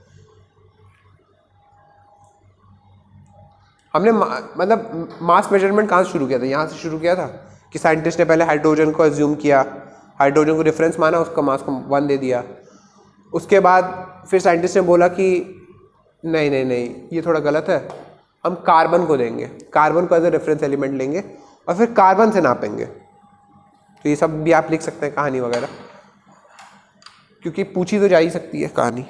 हमने मतलब मास मेजरमेंट कहाँ से शुरू किया था, यहाँ से शुरू किया था कि साइंटिस्ट ने पहले हाइड्रोजन को अज्यूम किया, हाइड्रोजन को रेफरेंस माना, उसका मास को 1 दे दिया। उसके बाद फिर साइंटिस्ट ने बोला कि नहीं नहीं नहीं ये थोड़ा गलत है, हम कार्बन को देंगे, कार्बन को एज ए रेफरेंस एलिमेंट लेंगे और फिर कार्बन से नापेंगे। तो ये सब भी आप लिख सकते हैं कहानी वगैरह, क्योंकि पूछी तो जा ही सकती है कहानी।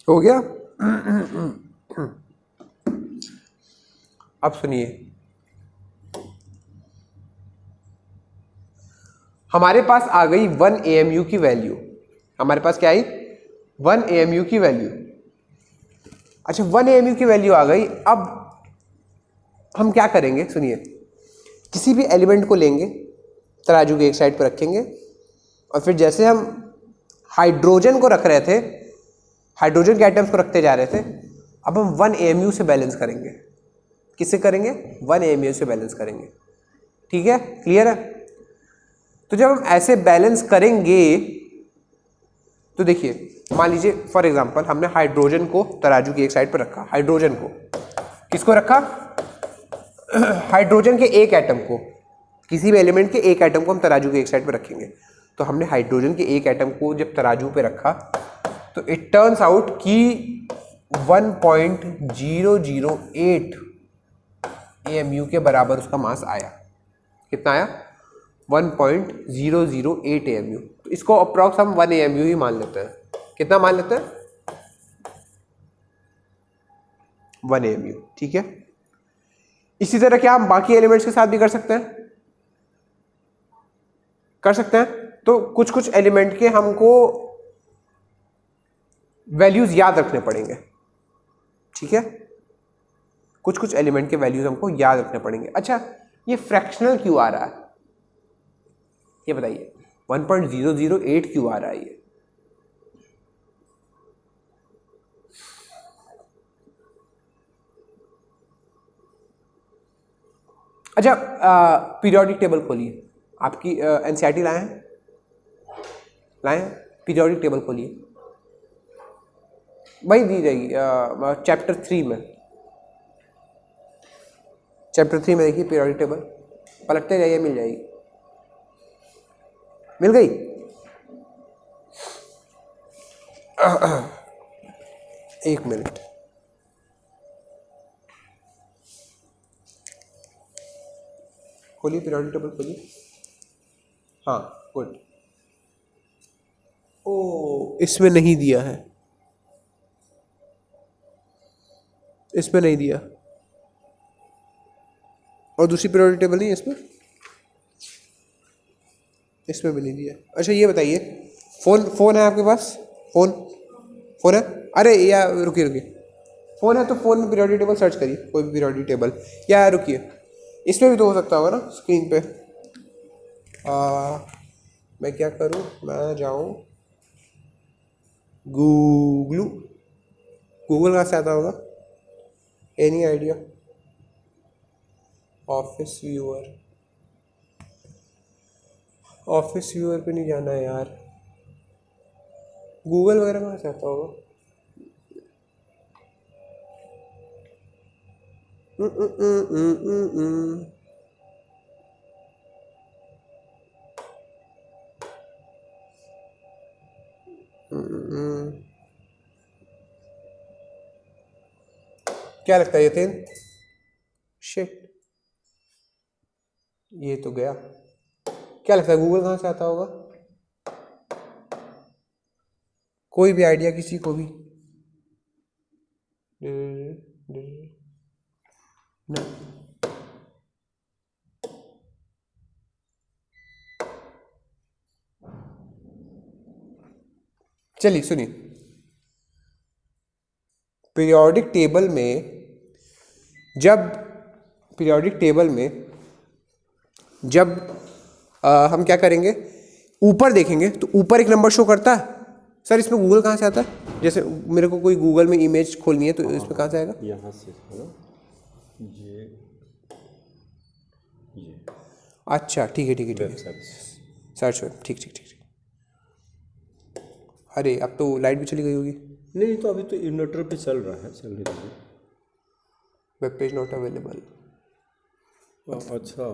हो गया। अब सुनिए, हमारे पास आ गई 1 AMU की वैल्यू। हमारे पास क्या आई? 1 AMU की वैल्यू। अच्छा 1 AMU की वैल्यू आ गई। अब हम क्या करेंगे, सुनिए, किसी भी एलिमेंट को लेंगे, तराजू की एक साइड पर रखेंगे, और फिर जैसे हम हाइड्रोजन को रख रहे थे, हाइड्रोजन के आइटम्स को रखते जा रहे थे, अब हम 1 AMU से बैलेंस करेंगे। किससे करेंगे? 1 AMU से बैलेंस करेंगे। ठीक है, क्लियर है? तो जब हम ऐसे बैलेंस करेंगे तो देखिए, मान लीजिए फॉर एग्जांपल हमने हाइड्रोजन को तराजू की एक साइड पर रखा। हाइड्रोजन को, किसको रखा? हाइड्रोजन के एक एटम को, किसी भी एलिमेंट के एक एटम को हम तराजू की एक साइड पर रखेंगे। तो हमने हाइड्रोजन के एक एटम को जब तराजू पे रखा तो इट टर्न्स आउट कि 1.008 AMU के बराबर उसका मास आया। कितना आया? 1.008 AMU। तो इसको अप्रॉक्स हम 1 AMU ही मान लेते हैं। कितना मान लेते हैं? 1 AMU। ठीक है, इसी तरह क्या हम बाकी एलिमेंट्स के साथ भी कर सकते हैं? कर सकते हैं। तो कुछ कुछ एलिमेंट के हमको वैल्यूज याद रखने पड़ेंगे। ठीक है, कुछ कुछ एलिमेंट के वैल्यूज हमको याद रखने पड़ेंगे। अच्छा, ये फ्रैक्शनल क्यों आ रहा है, ये बताइए? 1.008 क्यों आ रहा है ये? अच्छा, पीरियोडिक टेबल खोलिए। आपकी एनसीईआरटी लाए हैं? लाए हैं? पीरियोडिक टेबल खोलिए, वही दी जाएगी चैप्टर 3 में। चैप्टर 3 में देखिए पीरियोडिक टेबल, पलटते जाइए, मिल जाएगी। मिल गई? एक मिनट, खोलिए पीरियोडिक टेबल, खोलिए। हाँ, गुड। ओ, इसमें नहीं दिया है, इसमें नहीं दिया, और दूसरी पीरियोडिक टेबल नहीं है इसमें, इसमें भी नहीं दिया। अच्छा ये बताइए, फोन है आपके पास? फोन है? अरे या रुकिए रुकिए, फोन है तो फोन में पीरियोडिक टेबल सर्च करिए, कोई भी पीरियोडिक टेबल। या रुकिए, इसमें भी तो हो सकता होगा ना स्क्रीन पे। मैं क्या करूँ, मैं जाऊँ गूगल कहाँ से आता होगा? Any idea? ऑफिस व्यूअर पे नहीं जाना है यार, गूगल वगैरह कहाँ से आता होगा? क्या लगता है यतीन? शिट, ये तो गया। क्या लगता है गूगल कहाँ से आता होगा? कोई भी आइडिया किसी को भी? नहीं। चलिए सुनिए, पीरियोडिक टेबल में जब हम क्या करेंगे, ऊपर देखेंगे तो ऊपर एक नंबर शो करता है। सर इसमें गूगल कहाँ से आता है? जैसे मेरे को कोई गूगल में इमेज खोलनी है तो इसमें कहाँ से आएगा? यहाँ से है ना, ये अच्छा ठीक है, सर्च में, ठीक। अरे अब तो लाइट भी चली गई होगी। नहीं तो अभी तो इन्वर्टर पे चल रहा है, चलने दीजिए। Web page not available. अच्छा,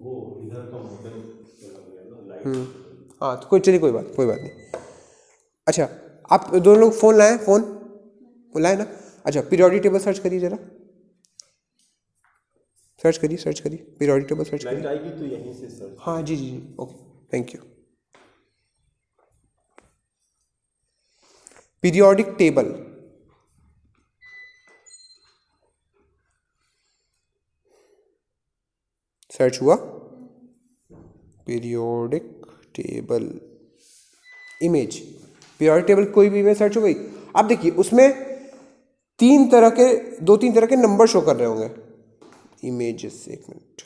वो इधर का मॉडल चला गया ना लाइट। हाँ तो कोई बात नहीं। अच्छा, आप दोनों लोग फ़ोन लाए? फ़ोन लाए ना? अच्छा, पीरियोडिक टेबल सर्च करिए जरा, सर्च करिए पीरियोडिक टेबल सर्च लाइट करिए। आएगी तो यहीं से सर्च। हाँ जी, okay, thank you. Periodic table, search हुआ periodic table image, periodic table कोई भी इमेज सर्च हो गई। अब देखिए उसमें दो तीन तरह के नंबर शो कर रहे होंगे इमेजेस, एक मिनट,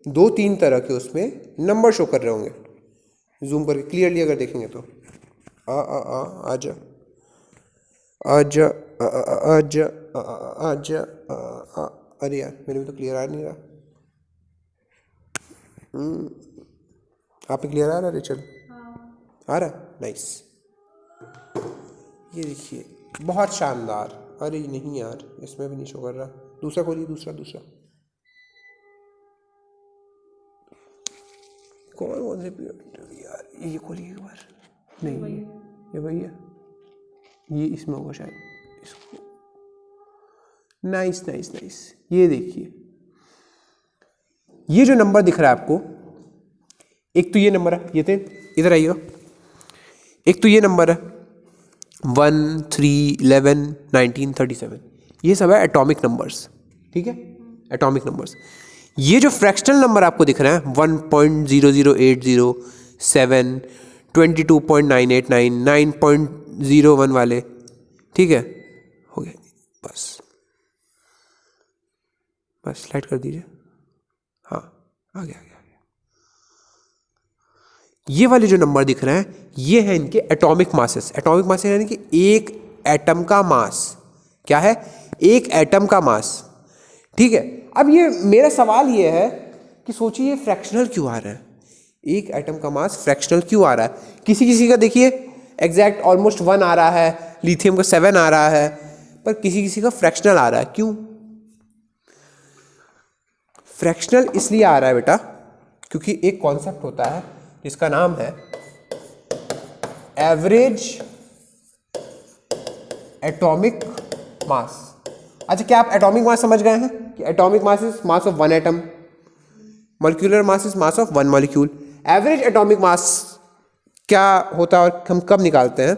दो तीन तरह के उसमें नंबर शो कर रहे होंगे। जूम करके क्लियरली अगर देखेंगे तो आजा आजा आजा आजा, अरे यार मेरे में तो क्लियर आ नहीं रहा। आप में क्लियर आ रहा है रिचर्ड? आ रहा है, नाइस। ये देखिए बहुत शानदार। अरे नहीं यार इसमें भी नहीं शो कर रहा, दूसरा खोलिए, दूसरा कौन से यार, ये खोलिए एक बार। नहीं ये वही है, ये इसमें होगा शायद, इसको नाइस। ये देखिए ये जो नंबर दिख रहा है आपको, एक तो ये नंबर है, ये थे, इधर आइएगा, एक तो ये नंबर है 1, 3, 11, 19, 37, ये सब है एटॉमिक नंबर्स, ठीक है, एटॉमिक नंबर्स। ये जो फ्रैक्शनल नंबर आपको दिख रहे हैं 1.0080, 7, 22.989, 9.01 वाले, ठीक है, हो गया, बस स्लाइड कर दीजिए। हाँ आ गया। ये वाले जो नंबर दिख रहे हैं ये है इनके एटॉमिक मासेस। एटॉमिक मासेस यानी कि एक एटम का मास, क्या है, एक एटम का मास, ठीक है। अब ये मेरा सवाल ये है कि सोचिए ये फ्रैक्शनल क्यों आ रहा है, एक एटम का मास फ्रैक्शनल क्यों आ रहा है। किसी का देखिए एग्जैक्ट ऑलमोस्ट 1 आ रहा है, लिथियम का 7 आ रहा है, पर किसी का फ्रैक्शनल आ रहा है, क्यों? फ्रैक्शनल इसलिए आ रहा है बेटा क्योंकि एक कॉन्सेप्ट होता है जिसका नाम है एवरेज एटॉमिक मास। अच्छा क्या आप एटॉमिक मास समझ गए हैं कि atomic mass is mass of one atom, molecular mass is mass of one molecule. Average atomic मास क्या होता है और हम कब निकालते हैं,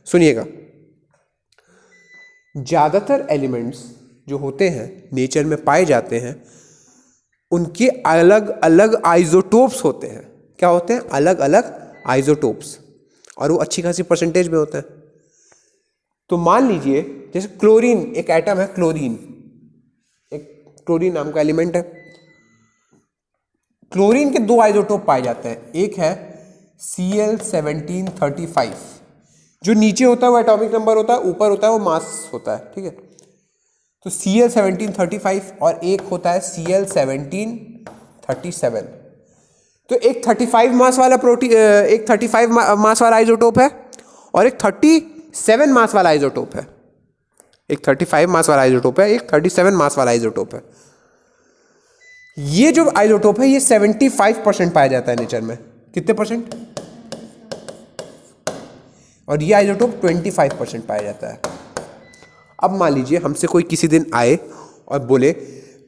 सुनिएगा। ज़्यादातर एलिमेंट्स जो होते हैं नेचर में पाए जाते हैं उनके अलग अलग आइसोटोप्स होते हैं। क्या होते हैं? अलग अलग आइसोटोप्स, और वो अच्छी खासी परसेंटेज में होता है। तो मान लीजिए जैसे क्लोरीन एक एटम है, क्लोरीन एक क्लोरीन नाम का एलिमेंट है। क्लोरीन के 2 आइसोटोप पाए जाते हैं, एक है Cl1735, जो नीचे होता है वो एटॉमिक नंबर होता है, ऊपर होता है वो मास होता है, ठीक है। तो Cl1735 और एक होता है Cl1737। तो एक 35 मास वाला प्रोटीन, एक 35 मास वाला आइसोटोप है और एक 37 मास वाला आइसोटोप है। एक 35 मास वाला आइसोटोप है, एक 37 मास वाला आइसोटोप है। ये जो आइसोटोप है ये 75% पाया जाता है नेचर में। कितने परसेंट? और ये आइसोटोप 25% पाया जाता है। अब मान लीजिए हमसे कोई किसी दिन आए और बोले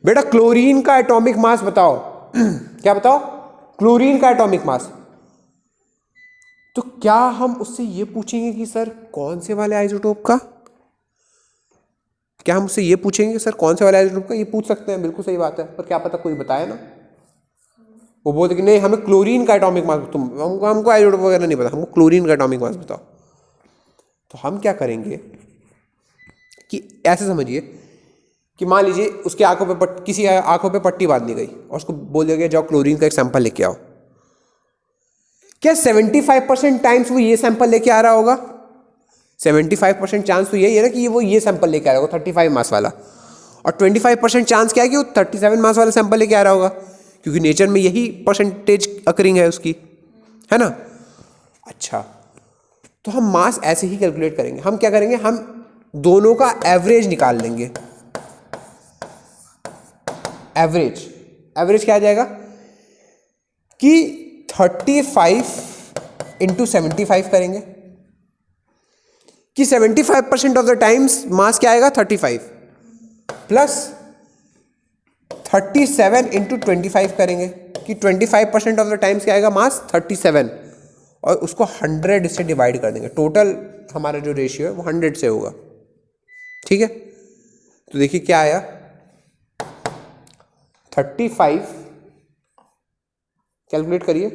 बेटा क्लोरीन का एटॉमिक मास बताओ। क्या बताओ? क्लोरीन का एटॉमिक मास। तो क्या हम उससे ये पूछेंगे कि सर कौन से वाले आइसोटोप का? क्या हम उससे ये पूछेंगे कि सर कौन से वाले आइसोटोप का? ये पूछ सकते हैं, बिल्कुल सही बात है, पर क्या पता कोई बताए ना। वो बोलते कि नहीं हमें क्लोरीन का एटॉमिक मास, तुम हमको आइसोटोप वगैरह नहीं पता, हमको क्लोरीन का एटॉमिक मास बताओ। तो हम क्या करेंगे कि ऐसे समझिए कि मान लीजिए उसके आंखों पे किसी आंखों पे पट्टी बांधनी गई और उसको बोल दिया गया जाओ क्लोरीन का एक सैंपल लेके आओ। क्या 75% टाइम्स वो ये सैंपल लेके आ रहा होगा? 75% चांस तो यही है ना कि वो ये सैंपल लेके आ रहा होगा 35 मास वाला, और 25% चांस क्या है कि वो 37 मास वाला सैंपल लेके आ रहा होगा, क्योंकि नेचर में यही परसेंटेज अकरिंग है उसकी, है ना। अच्छा, तो हम मास ऐसे ही कैलकुलेट करेंगे। हम क्या करेंगे, हम दोनों का एवरेज निकाल लेंगे। एवरेज क्या आ जाएगा कि 35 इंटू 75 करेंगे कि 75% ऑफ द टाइम्स मास क्या आएगा 35, प्लस 37 इंटू 25 करेंगे कि 25% ऑफ द टाइम्स क्या आएगा मास 37, और उसको 100 से डिवाइड कर देंगे। टोटल हमारा जो रेशियो है वो 100 से होगा। ठीक है, तो देखिए क्या आया, 35, कैलकुलेट करिए,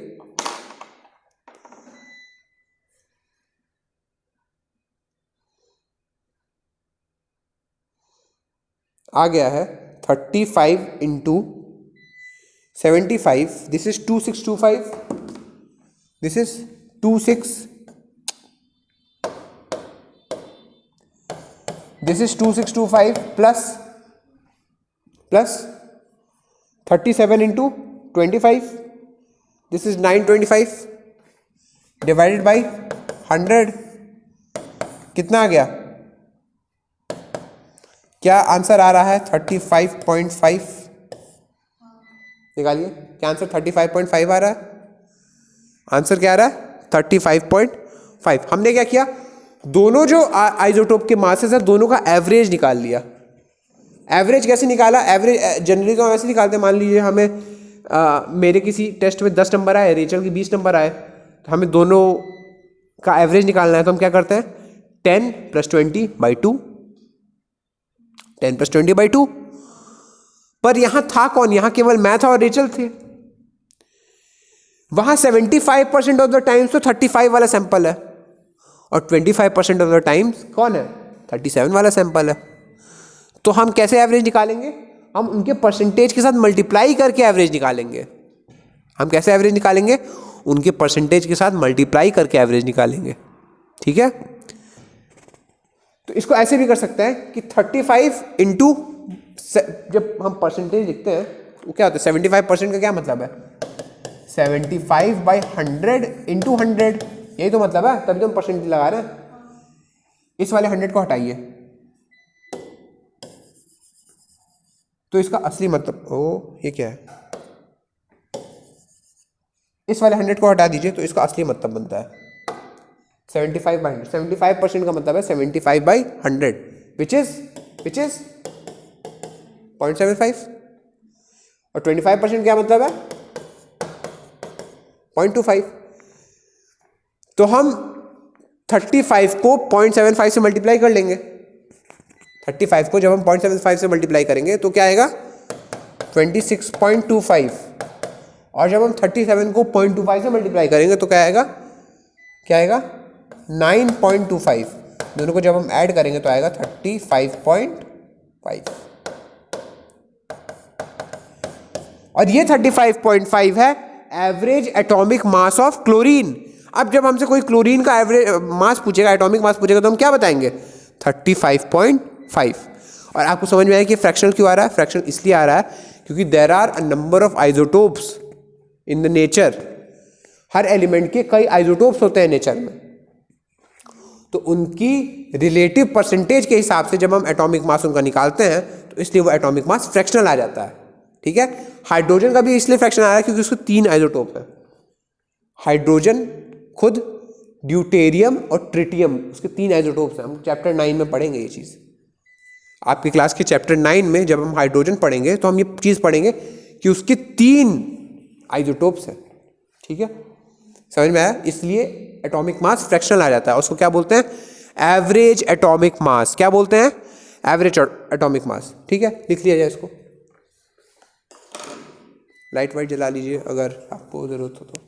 आ गया है 35 into 75, this is 2625, this is 2625 plus 37 into 25, this is 925 divided by 100, कितना आ गया, क्या आंसर आ रहा है 35.5, निकालिए क्या आंसर 35.5 आ रहा है, आंसर क्या आ रहा है 35.5। हमने क्या किया, दोनों जो आइसोटोप के मासेस है दोनों का एवरेज निकाल लिया। एवरेज कैसे निकाला, एवरेज जनरली तो हम ऐसे निकालते हैं, मान लीजिए हमें मेरे किसी टेस्ट में 10 नंबर आए, रेचल की 20 नंबर आए, तो हमें दोनों का एवरेज निकालना है, तो हम क्या करते हैं 10 + 20/2, 10 + 20/2। पर यहां था कौन, यहां केवल मैं था और रेचल थे। वहां 75% ऑफ द टाइम्स तो 35 वाला सैंपल है और 25% ऑफ द टाइम्स कौन है 37 वाला सैंपल है। तो हम कैसे एवरेज निकालेंगे, हम उनके परसेंटेज के साथ मल्टीप्लाई करके एवरेज निकालेंगे। हम कैसे एवरेज निकालेंगे, उनके परसेंटेज के साथ मल्टीप्लाई करके एवरेज निकालेंगे। ठीक है, तो इसको ऐसे भी कर सकते हैं कि 35 इंटू, जब हम परसेंटेज लिखते हैं वो क्या होता है 75% का क्या मतलब है 75/100 इंटू 100, यही तो मतलब है, तभी तो हम परसेंटेज लगा रहे हैं। इस वाले 100 को हटाइए तो इसका असली मतलब, ओ ये क्या है, इस वाले 100 को हटा दीजिए तो इसका असली मतलब बनता है 75/100। 75% का मतलब है 75/100 विच इज 0.75 और 25% क्या मतलब है 0.25। तो हम 35 को 0.75 से मल्टीप्लाई कर लेंगे। 35 को जब हम 0.75 से मल्टीप्लाई करेंगे तो क्या आएगा 26.25, और जब हम 37 को 0.25 से मल्टीप्लाई करेंगे तो क्या आएगा 9.25। दोनों को जब हम ऐड करेंगे तो आएगा 35.5, और ये 35.5 है average atomic mass of chlorine. अब जब हमसे कोई क्लोरीन का एवरेज मास पूछेगा, एटॉमिक मास पूछेगा, तो हम क्या बताएंगे 35.5। और आपको समझ में आया कि फ्रैक्शनल क्यों आ रहा है, फ्रैक्शनल इसलिए आ रहा है क्योंकि there are a number of isotopes in the nature. हर एलिमेंट के कई आइसोटोप्स होते हैं नेचर में, तो उनकी रिलेटिव परसेंटेज के हिसाब से जब हम एटॉमिक मास उनका निकालते हैं तो इसलिए वो एटॉमिक मास फ्रैक्शनल आ जाता है। ठीक है, हाइड्रोजन का भी इसलिए फ्रैक्शन आ रहा है क्योंकि उसको 3 आइसोटोप है। हाइड्रोजन खुद, ड्यूटेरियम और ट्रिटियम, उसके 3 आइसोटोप्स हैं। हम चैप्टर 9 में पढ़ेंगे ये चीज़। आपकी क्लास के चैप्टर 9 में जब हम हाइड्रोजन पढ़ेंगे तो हम ये चीज़ पढ़ेंगे कि उसके 3 आइसोटोप्स हैं। ठीक है, समझ में आया, इसलिए एटॉमिक मास फ्रैक्शनल आ जाता है। उसको क्या बोलते हैं एवरेज एटॉमिक मास, क्या बोलते हैं एवरेज एटॉमिक मास। ठीक है, लिख लिया जाए इसको। लाइट वाइट जला लीजिए अगर आपको ज़रूरत हो तो।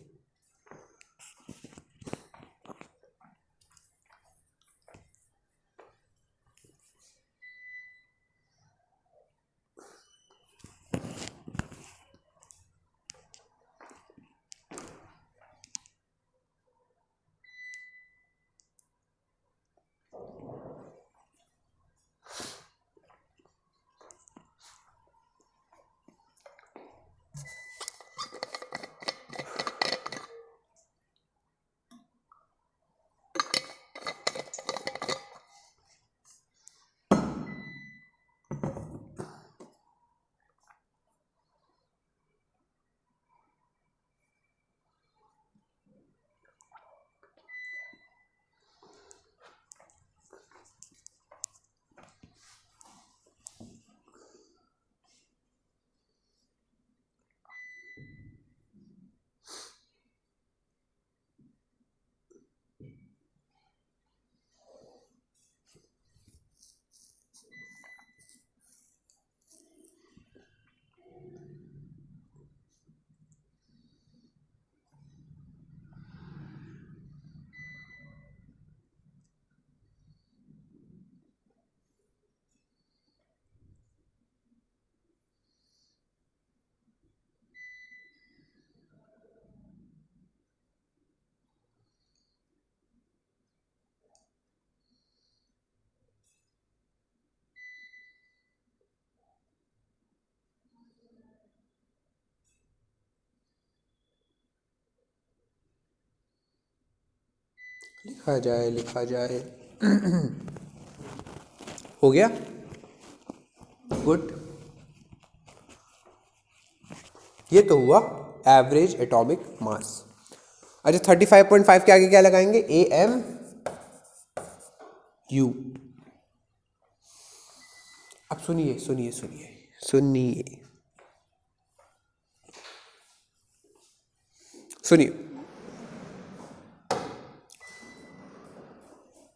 लिखा जाए लिखा जाए। हो गया, गुड। ये तो हुआ एवरेज एटॉमिक मास। अच्छा 35.5 के आगे क्या लगाएंगे? AMU। अब सुनिए सुनिए सुनिए सुनिए सुनिए,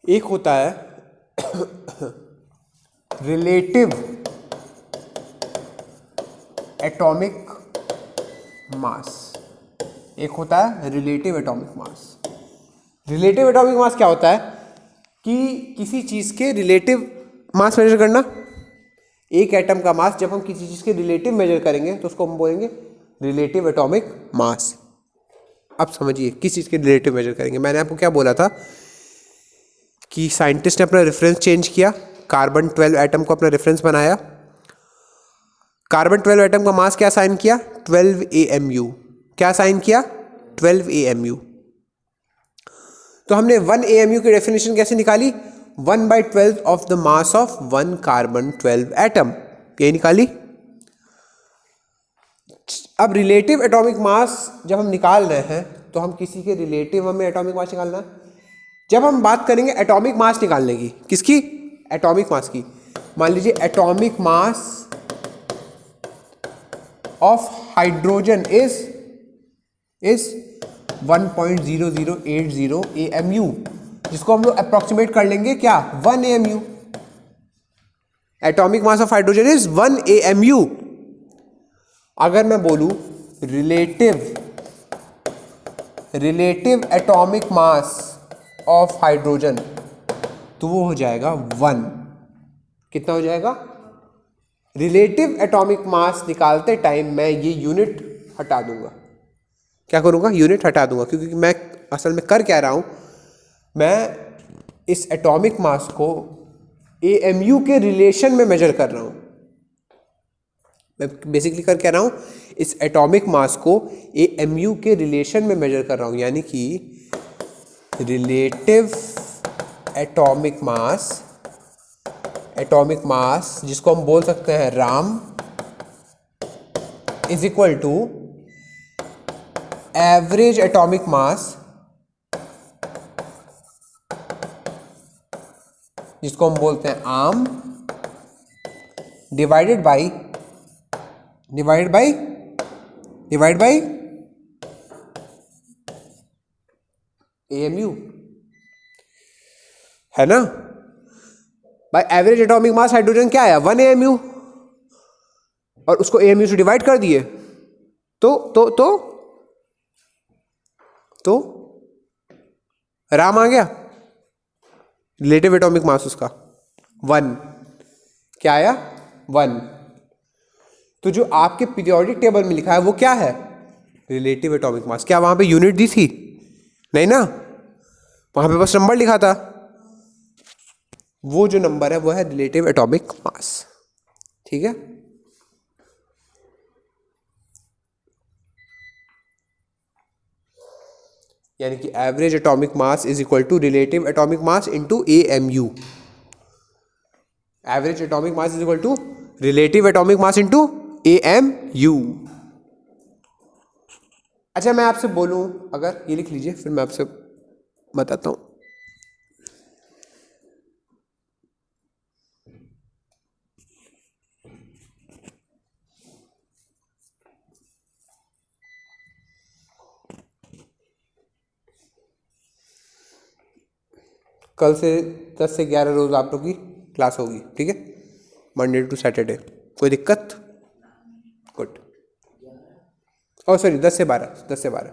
एक होता है रिलेटिव एटॉमिक मास, एक होता है रिलेटिव एटॉमिक मास। रिलेटिव एटॉमिक मास क्या होता है कि किसी चीज़ के रिलेटिव मास मेजर करना। एक एटम का मास जब हम किसी चीज़ के रिलेटिव मेजर करेंगे तो उसको हम बोलेंगे रिलेटिव एटॉमिक मास। अब समझिए किस चीज़ के रिलेटिव मेजर करेंगे। मैंने आपको क्या बोला था कि साइंटिस्ट ने अपना रेफरेंस चेंज किया, कार्बन 12 एटम को अपना रेफरेंस बनाया। कार्बन 12 एटम का मास क्या साइन किया? 12 AMU। क्या साइन किया? 12 AMU। तो हमने 1 AMU की डेफिनेशन कैसे निकाली? 1/12 of the mass of 1 carbon 12 atom, ये निकाली। अब रिलेटिव एटॉमिक मास जब हम निकाल रहे हैं तो हम किसी के रिलेटिव हमें एटॉमिक मास निकालना है। जब हम बात करेंगे एटॉमिक मास निकालने की, किसकी? एटॉमिक मास की। मान लीजिए atomic mass of hydrogen is 1.0080 AMU, जिसको हम लोग अप्रोक्सीमेट कर लेंगे क्या? 1 AMU। Atomic mass of hydrogen is 1 AMU। अगर मैं बोलूं relative atomic mass of hydrogen तो वो हो जाएगा 1। कितना हो जाएगा? रिलेटिव एटॉमिक मास निकालते टाइम मैं ये यूनिट हटा दूंगा। क्या करूंगा? यूनिट हटा दूंगा, क्योंकि मैं असल में कर क्या रहा हूं, मैं इस एटॉमिक मास को AMU के रिलेशन में मेजर कर रहा हूं। मैं बेसिकली कर क्या रहा हूं, इस एटॉमिक मास को AMU के रिलेशन में मेजर कर रहा हूं, यानी कि रिलेटिव एटॉमिक मास जिसको हम बोल सकते हैं RAM is equal to average atomic mass, जिसको हम बोलते हैं आम, डिवाइडेड बाई AMU, है ना? By average atomic mass hydrogen क्या आया? 1 AMU, और उसको AMU से डिवाइड कर दिए तो राम आ गया। रिलेटिव एटॉमिक मास उसका 1, क्या आया? 1। तो जो आपके पीरियोडिक टेबल में लिखा है वो क्या है? रिलेटिव एटॉमिक मास। क्या वहां पे यूनिट दी थी? नहीं ना, वहां पे बस नंबर लिखा था। वो जो नंबर है वो है रिलेटिव एटॉमिक मास। ठीक है, यानी कि average atomic mass is equal to relative atomic mass into AMU। Average atomic mass is equal to relative atomic mass into AMU। अच्छा मैं आपसे बोलूं, अगर ये लिख लीजिए फिर मैं आपसे बताता हूं। कल से 10 से 11 रोज आप लोग की क्लास होगी, ठीक है, मंडे टू सैटरडे। कोई दिक्कत? गुड। ओ सॉरी 10 से 12।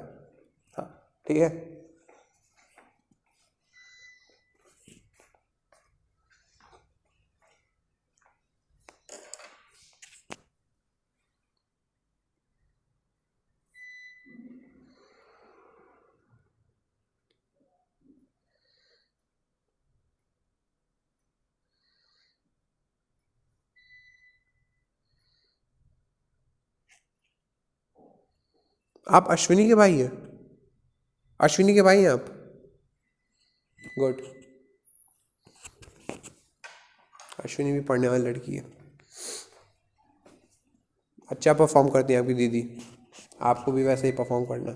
हाँ ठीक है। आप अश्विनी के भाई हैं? अश्विनी के भाई हैं आप? गुड। अश्विनी भी पढ़ने वाली लड़की है, अच्छा परफॉर्म करती है आपकी दीदी, आपको भी वैसे ही परफॉर्म करना।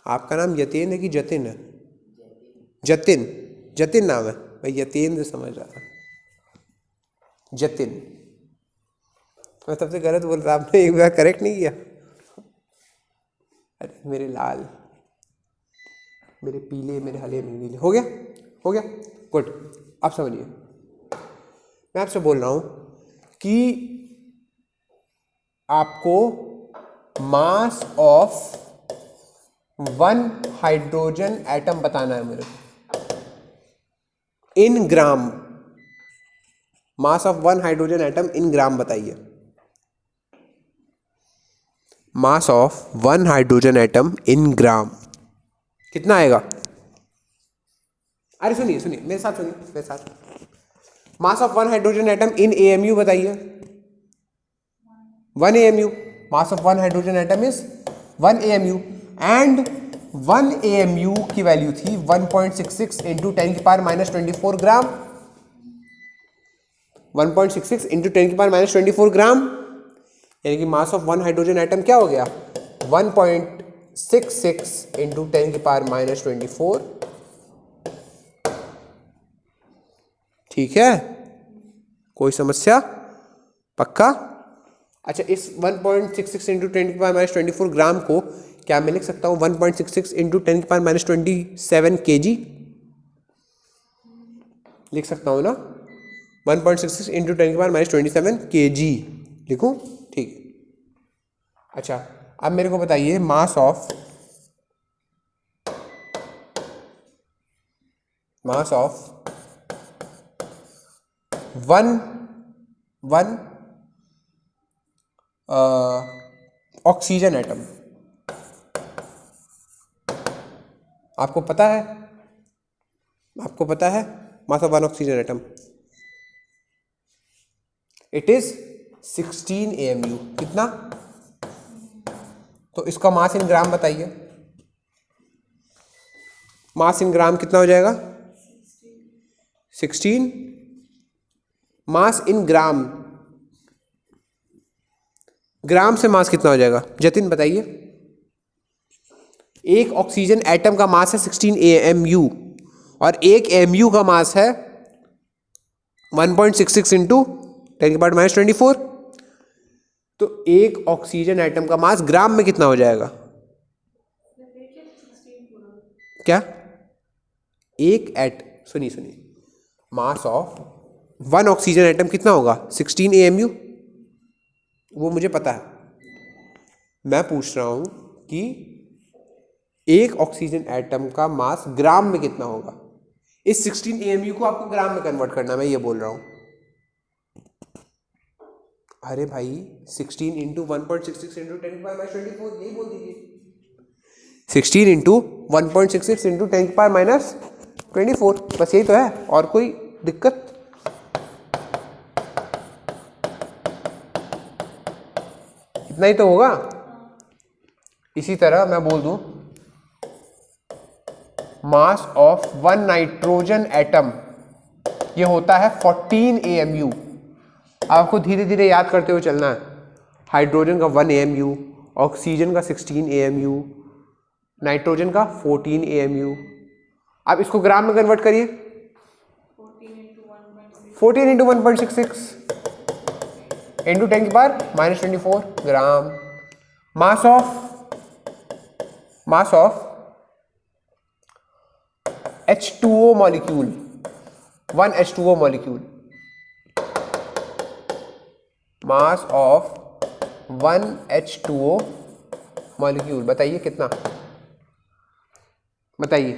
आपका नाम यतीन है कि जतिन है? जतिन, जतिन नाम है, मैं यतीन समझ रहा था। जतिन, मैं सबसे गलत बोल रहा, आपने एक बार करेक्ट नहीं किया। अरे मेरे लाल, मेरे पीले, मेरे हले, मेरे नीले, हो गया, हो गया, गुड। अब समझिए, मैं आपसे बोल रहा हूं कि आपको mass of one hydrogen atom बताना है मेरे को in gram. Mass of one hydrogen atom in gram बताइए। Mass of one hydrogen atom in gram कितना आएगा? अरे सुनिए सुनिए मेरे साथ, सुनिए मेरे साथ। मास of one hydrogen atom in AMU बताइए। 1 AMU। Mass of one hydrogen atom is 1 AMU and 1 AMU की वैल्यू थी 1.66 इंटू 10 की पावर माइनस 24 ग्राम। 1.66 इंटू 10 की पावर माइनस 24 ग्राम, यानी कि मास ऑफ वन हाइड्रोजन एटम क्या हो गया? 1.66 इंटू 10 की पावर माइनस 24। ठीक है, कोई समस्या? पक्का? अच्छा, इस 1.66 इंटू 10 की पावर माइनस 24 ग्राम को क्या मैं लिख सकता हूँ 1.66 इंटू 10 की पावर माइनस 27 kg? लिख सकता हूँ ना? 1.66 इंटू 10 की पावर माइनस 27 kg लिखूँ? ठीक। अच्छा, अब मेरे को बताइए mass of one oxygen atom. आपको पता है mass of one oxygen atom? It is 16 AMU। कितना? तो इसका मास इन ग्राम बताइए। मास इन ग्राम कितना हो जाएगा? 16। मास इन ग्राम, ग्राम से मास कितना हो जाएगा जतिन बताइए? एक ऑक्सीजन एटम का मास है 16 AMU और एक AMU का मास है 1.66 इंटू 10 की पावर माइनस 24। तो एक ऑक्सीजन एटम का मास ग्राम में कितना हो जाएगा? क्या? सुनिए, मास ऑफ वन ऑक्सीजन एटम कितना होगा? 16 AMU, वो मुझे पता है। मैं पूछ रहा हूं कि एक ऑक्सीजन एटम का मास ग्राम में कितना होगा। इस 16 AMU को आपको ग्राम में कन्वर्ट करना, मैं ये बोल रहा हूं। अरे भाई 16 इंटू 1.66 इंटू 10 की पावर माइनस 24, यही बोल दीजिए। 16 इंटू 1.66 इंटू 10 की पावर माइनस 24, बस यही तो है, और कोई दिक्कत? इतना ही तो होगा। इसी तरह मैं बोल दूं मास ऑफ वन नाइट्रोजन एटम ये होता है 14 AMU। आपको धीरे धीरे याद करते हुए चलना है। हाइड्रोजन का 1 AMU, ऑक्सीजन का 16 AMU, नाइट्रोजन का 14 AMU। आप इसको ग्राम में कन्वर्ट करिए। 14 इंटू 1.66 इंटू 10 की power minus 24 gram. Mass of H2O molecule, 1 H2O molecule, mass of 1 H2O molecule बताइए कितना? बताइए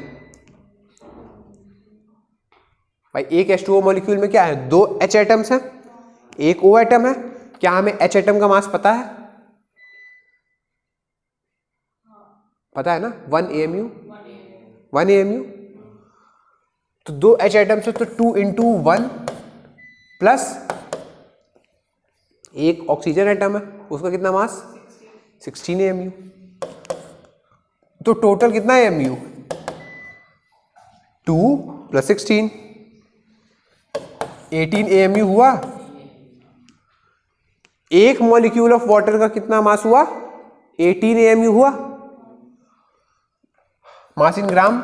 भाई, एक H2O मॉलिक्यूल में क्या है? 2 H एटम्स हैं, एक O एटम है। क्या हमें H एटम का मास पता है? पता है ना? 1 AMU। 1 AMU तो 2 H एटम्स है तो 2 इंटू 1 प्लस एक ऑक्सीजन एटम है, उसका कितना मास 16 AMU। तो टोटल कितना है AMU 2 + 16 18 AMU हुआ। एक मॉलिक्यूल ऑफ वाटर का कितना मास हुआ 18 AMU हुआ। मास इन ग्राम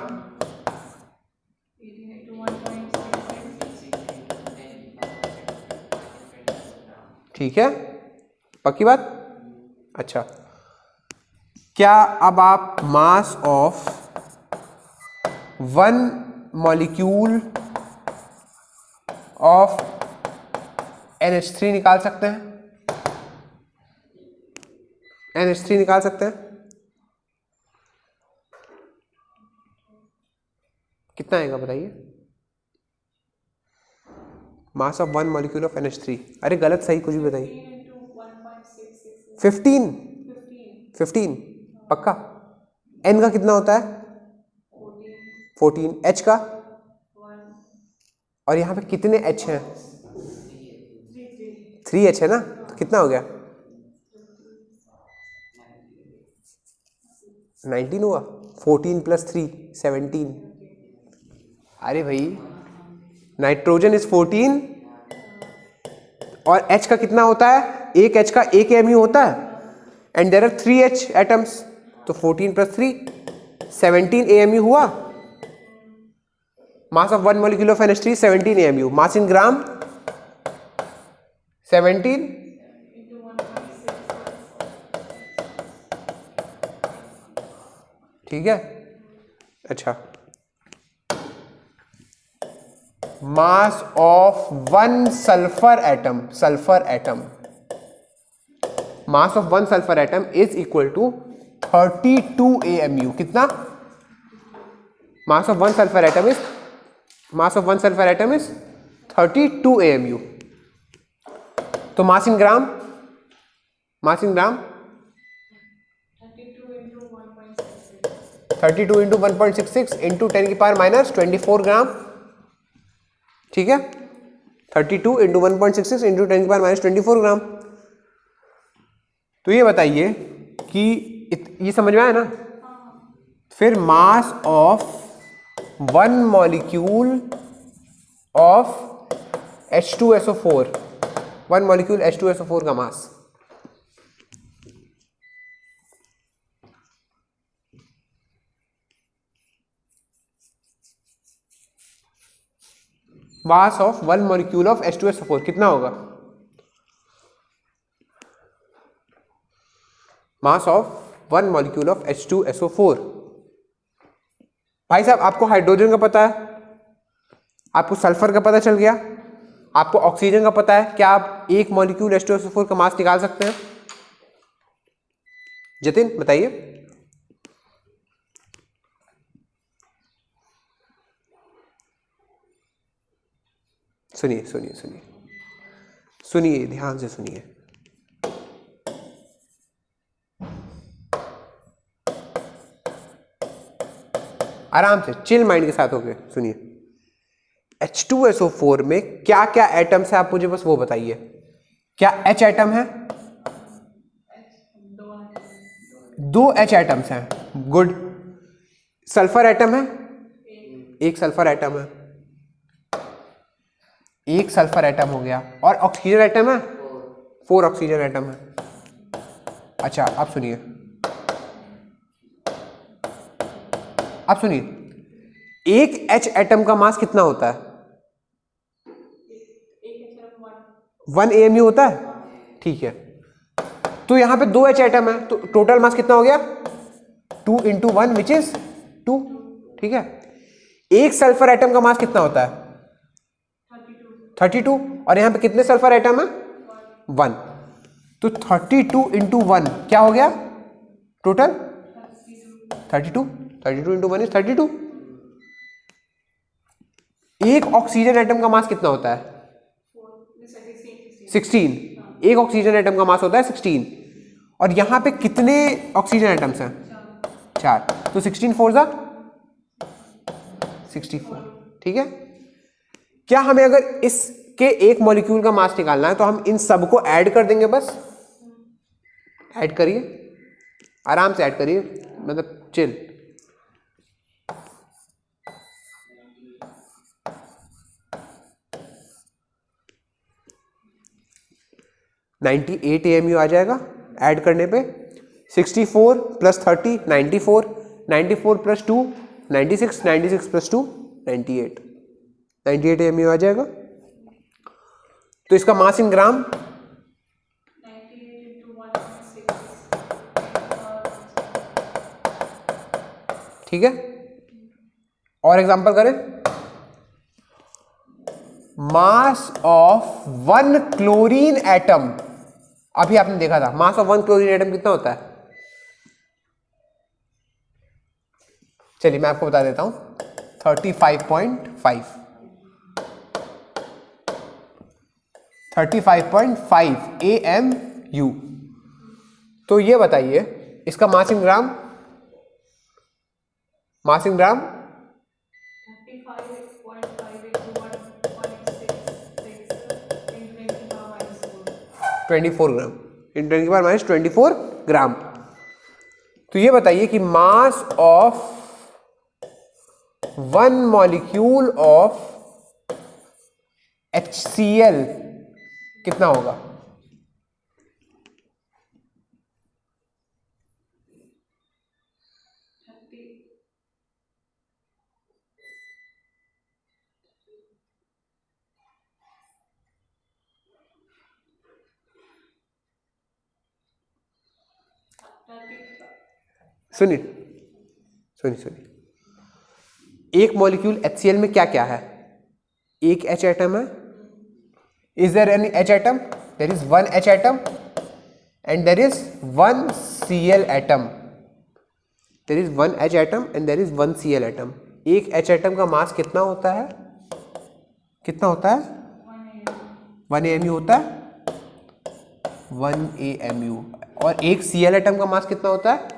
ठीक है, पक्की बात। अच्छा, क्या अब आप मास of one molecule of NH3 निकाल सकते हैं? NH3 निकाल सकते हैं? कितना आएगा बताइए? Mass of one molecule of NH3। अरे गलत सही कुछ भी बताइए। 15 पक्का। N का कितना होता है 14। H का? और यहाँ पे कितने H हैं 3H है ना, तो कितना हो गया 19 हुआ। 14 + 3 17। अरे भाई नाइट्रोजन इज 14 और H का कितना होता है, एक H का एक AMU होता है and there are 3H atoms, तो 14 + 3 17 AMU हुआ। Mass of one molecule of NH3 17 AMU। Mass in gram 17 ठीक है। अच्छा, mass of one sulphur atom mass of one sulphur atom is equal to 32 AMU। कितना? Mass of one sulphur atom is 32 AMU। तो मास in ग्राम 32 × 1.66 × 10⁻⁻24 ग्राम। ठीक है, 32 × 1.66 × 10⁻⁻24 ग्राम। तो ये बताइए कि ये समझ में आया ना। फिर मास of one molecule of H2SO4, one molecule H2SO4 का मास of one molecule of H2SO4 कितना होगा? मास of one molecule of H2SO4। भाई साहब, आपको हाइड्रोजन का पता है, आपको सल्फर का पता चल गया, आपको ऑक्सीजन का पता है। क्या आप एक मॉलिक्यूल H2SO4 का मास निकाल सकते हैं? जतिन बताइए। सुनिए ध्यान से सुनिए। आराम से चिल माइंड के साथ होके सुनिए। H2SO4 में क्या क्या एटम्स है, आप मुझे बस वो बताइए। क्या H एटम है? 2 H एटम्स हैं। गुड। सल्फर एटम है? एक सल्फर एटम है। एक सल्फर एटम हो गया। और ऑक्सीजन एटम है? 4 ऑक्सीजन एटम है। अच्छा, आप सुनिए, एक H एटम का मास कितना होता है? 1 AMU होता है। ठीक है, तो यहां पे 2 H एटम है, तो टोटल मास कितना हो गया 2 × 1 विच इज 2। ठीक है, एक सल्फर एटम का मास कितना होता है 32। और यहां पे कितने सल्फर एटम है 1, तो 32 × 1 क्या हो गया टोटल 32 × 1 इज 32। एक ऑक्सीजन एटम का मास कितना होता है 16। एक ऑक्सीजन एटम का मास होता है 16 और यहां पे कितने ऑक्सीजन एटम्स हैं 4, तो 16 4 जा 64। ठीक है, क्या हमें अगर इस के एक मॉलिक्यूल का मास निकालना है तो हम इन सबको ऐड कर देंगे, बस ऐड करिए, आराम से ऐड करिए, मतलब चिल। AMU आ जाएगा ऐड करने पे। 64 + 30 94, 94 + 2 96, 96 + 2 98, 98 AMU आ जाएगा। तो इसका मास इन ग्राम 98 × 1.6, ठीक है। और एग्जांपल करें, मास ऑफ 1 क्लोरीन एटम, अभी आपने देखा था मास ऑफ 1 क्लोरीन एटम कितना होता है, चलिए मैं आपको बता देता हूं 35.5 AMU। तो ये बताइए इसका मास इन ग्राम, मास इन ग्राम 35.5 × 1.66 × 10⁻⁴ 24 ग्राम, इन 10⁻⁻24 ग्राम। तो ये बताइए कि mass of 1 molecule of HCl कितना होगा। सुनिए सुनिए सुनिए, एक मॉलिक्यूल HCl में क्या क्या है, एक H एटम है, is there any H atom, there is 1 H atom and there is 1 Cl atom, there is 1 H atom and there is 1 Cl atom. एक H एटम का मास कितना होता है, कितना होता है 1 AMU होता है, 1 AMU। और एक Cl एटम का मास कितना होता है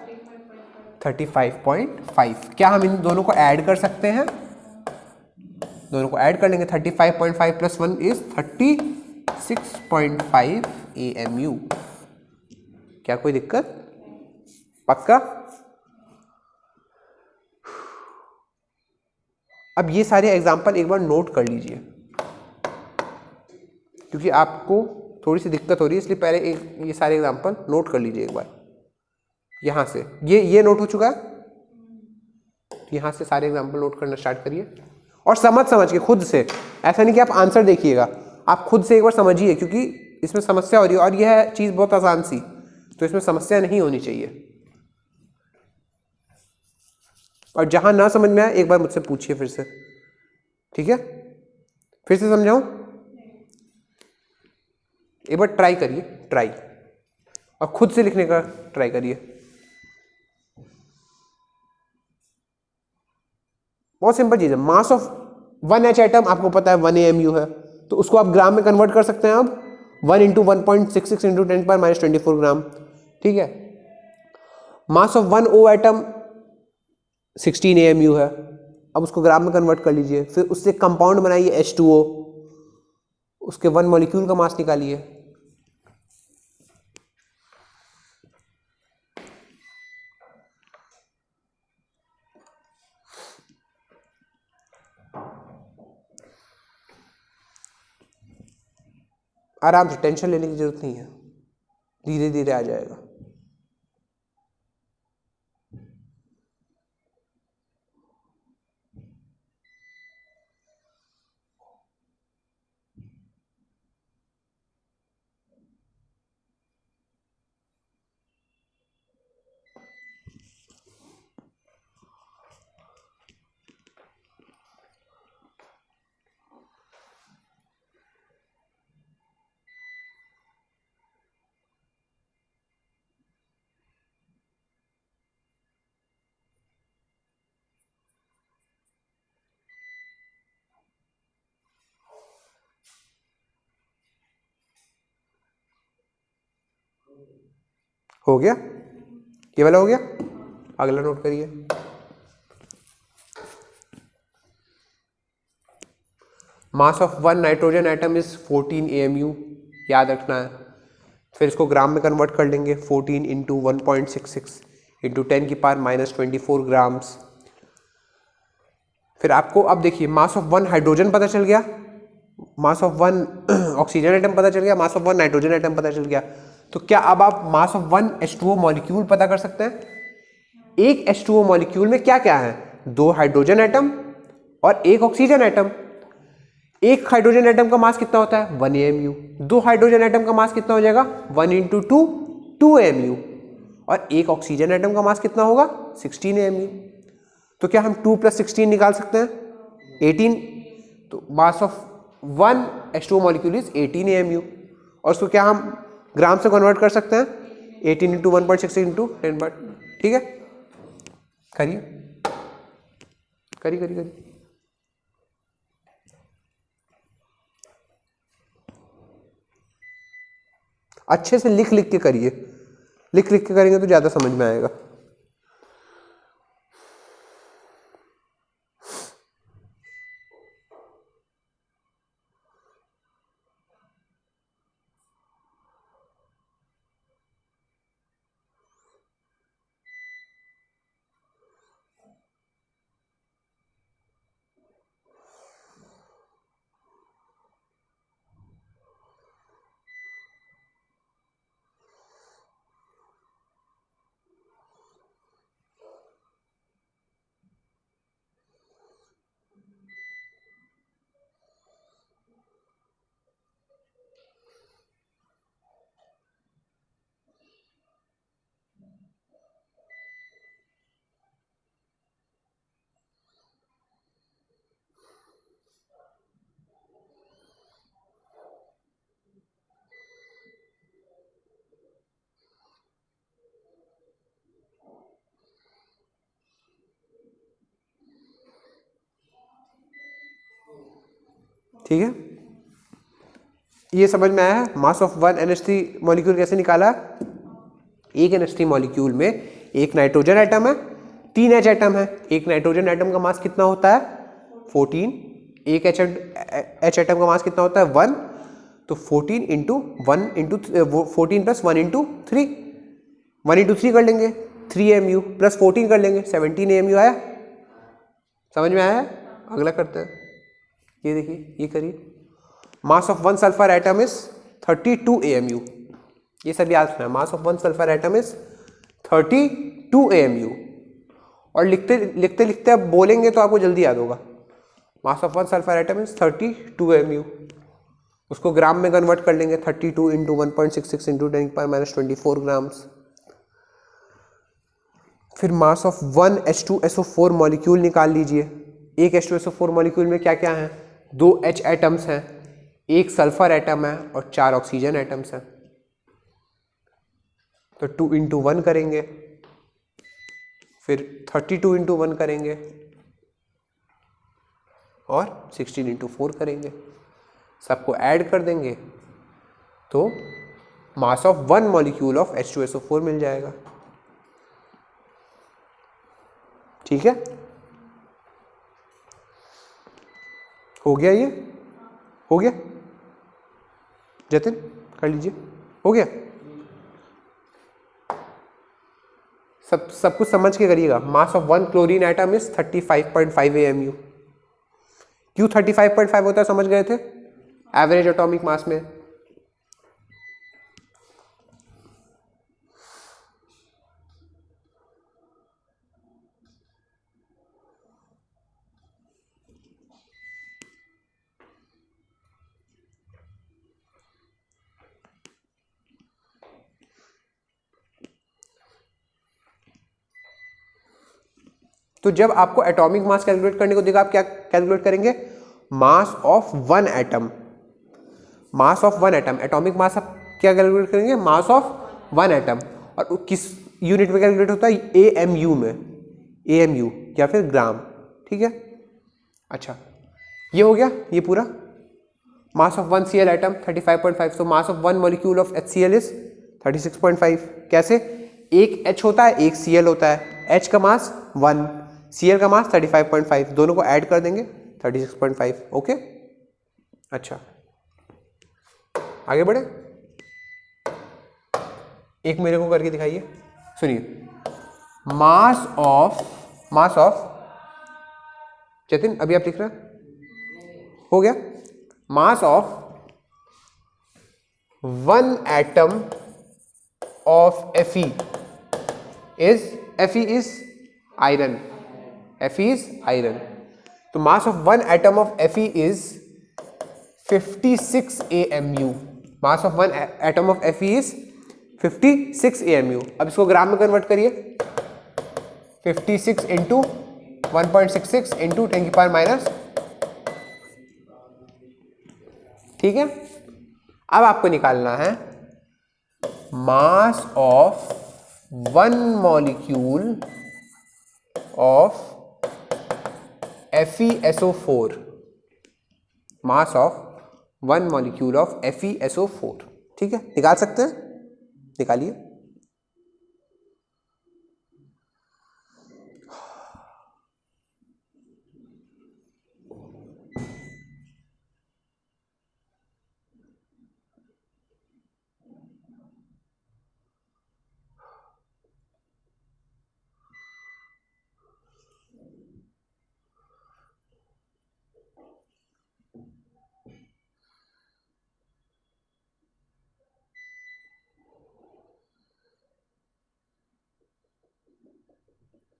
35.5। क्या हम इन दोनों को ऐड कर सकते हैं, दोनों को ऐड कर लेंगे, 35.5 + 1 इज 36.5 AMU। क्या कोई दिक्कत, पक्का। अब ये सारे एग्जाम्पल एक बार नोट कर लीजिए, क्योंकि आपको थोड़ी सी दिक्कत हो रही है, इसलिए पहले ये सारे एग्जाम्पल नोट कर लीजिए एक बार। यहां से ये नोट हो चुका है, यहां से सारे एग्जाम्पल नोट करना स्टार्ट करिए और समझ के खुद से, ऐसा नहीं कि आप आंसर देखिएगा, आप खुद से एक बार समझिए, क्योंकि इसमें समस्या हो रही है और यह चीज बहुत आसान सी, तो इसमें समस्या नहीं होनी चाहिए। और जहां ना समझ में आए एक बार मुझसे पूछिए फिर से, ठीक है, फिर से समझाऊं, एक बार ट्राई करिए, ट्राई, और खुद से लिखने का ट्राई करिए। बहुत सिंपल चीज है, मास ऑफ 1 H एटम आपको पता है 1 AMU है, तो उसको आप ग्राम में कन्वर्ट कर सकते हैं आप, 1 × 1.66 × 10⁻⁻24 ग्राम, ठीक है। Mass of 1 O atom 16 AMU है, अब उसको ग्राम में कन्वर्ट कर लीजिए, फिर उससे कंपाउंड बनाइए H2O, उसके 1 मॉलिक्यूल का मास निकालिए। आराम से, टेंशन लेने की जरूरत नहीं है, धीरे धीरे आ जाएगा। हो गया, ये वाला हो गया, अगला नोट करिए। मास of one nitrogen atom is 14 AMU, याद रखना है। फिर इसको ग्राम में कन्वर्ट कर लेंगे, 14 इंटू 1.66 इंटू 10⁻⁻24 ग्राम्स। फिर आपको अब देखिए मास ऑफ वन हाइड्रोजन पता चल गया, mass of one oxygen atom पता चल गया, mass of one nitrogen atom पता चल गया। तो क्या अब आप मास ऑफ वन H2O मॉलिक्यूल पता कर सकते हैं? एक H2O मॉलिक्यूल में क्या क्या है? 2 हाइड्रोजन एटम और 1 ऑक्सीजन एटम। एक हाइड्रोजन एटम का मास कितना होता है? 1 AMU। 2 हाइड्रोजन एटम का मास कितना हो जाएगा? 1 इंटू 2 AMU। और एक ऑक्सीजन एटम का मास कितना होगा? 16 AMU। तो क्या हम 2 + 16 निकाल सकते हैं? 18। तो mass of one H2O molecule is 18 AMU। और उसको क्या हम ग्राम से कन्वर्ट कर सकते हैं? 18 इंटू 1.66 इंटू 10। ठीक है, करिए करिए करिए करिए। अच्छे से लिख लिख के करिए, लिख लिख के करेंगे तो ज़्यादा समझ में आएगा। ठीक है, ये समझ में आया है? Mass of one NH3 molecule कैसे निकाला? एक NH3 मॉलिक्यूल में एक नाइट्रोजन एटम है, 3 H एटम है। एक नाइट्रोजन एटम का मास कितना होता है? 14। एक H एटम का मास कितना होता है? 1। तो 14 into 1 into 14 plus 1 into 3, 1 into 3 कर लेंगे 3 AMU, प्लस 14 कर लेंगे 17 AMU आया। समझ में आया? अगला करते हैं, ये देखिए, ये करिए। मास of one sulphur atom is 32 AMU। ये सब याद रखना है, mass of one sulphur atom is 32 AMU। और लिखते लिखते लिखते अब बोलेंगे तो आपको जल्दी याद होगा। मास of one sulphur atom is 32 AMU। उसको ग्राम में कन्वर्ट कर लेंगे, 32 इंटू 1.66 इंटू 10⁻⁻24 ग्राम्स। फिर मास ऑफ वन H2SO4 मॉलिक्यूल निकाल लीजिए। एक H2SO4 मॉलिक्यूल में क्या क्या है? 2 H एटम्स हैं, एक सल्फर एटम है और 4 ऑक्सीजन एटम्स हैं। तो 2 इंटू 1 करेंगे, फिर 32 इंटू 1 करेंगे और 16 इंटू 4 करेंगे। सबको ऐड कर देंगे तो mass of one molecule of H2SO4 मिल जाएगा। ठीक है, हो गया? ये हो गया? जतिन कर लीजिए, हो गया? सब कुछ समझ के करिएगा। मास of one chlorine atom is 35.5 AMU। क्यों 35.5 होता है समझ गए थे? एवरेज एटॉमिक मास में। तो जब आपको एटॉमिक मास कैलकुलेट करने को देगा, आप क्या कैलकुलेट करेंगे? मास of one atom. Mass of one atom, atomic mass आप क्या कैलकुलेट करेंगे? मास ऑफ वन एटम। और किस यूनिट में कैलकुलेट होता है? AMU में, AMU या फिर ग्राम। ठीक है, अच्छा ये हो गया, ये पूरा। मास ऑफ वन Cl एटम 35.5। तो mass of one molecule of HCl is 36.5। कैसे? एक H होता है, एक Cl होता है। H का मास 1, Cl का मास 35.5, दोनों को ऐड कर देंगे 36.5। ओके, अच्छा, आगे बढ़े, एक मेरे को करके दिखाइए। सुनिए, मास ऑफ जतिन, अभी आप लिख रहे हैं, हो गया। Mass of one atom of Fe is iron. Fe is iron. तो mass of one atom of Fe is 56 AMU। Mass of one atom of Fe is 56 AMU। अब इसको ग्राम में कन्वर्ट करिए, 56 इंटू 1.66 इंटू 10 की पावर माइनस, ठीक है। अब आपको निकालना है mass of one molecule of FeSO4। Mass of one molecule of FeSO4, ठीक है, निकाल सकते हैं, निकालिए।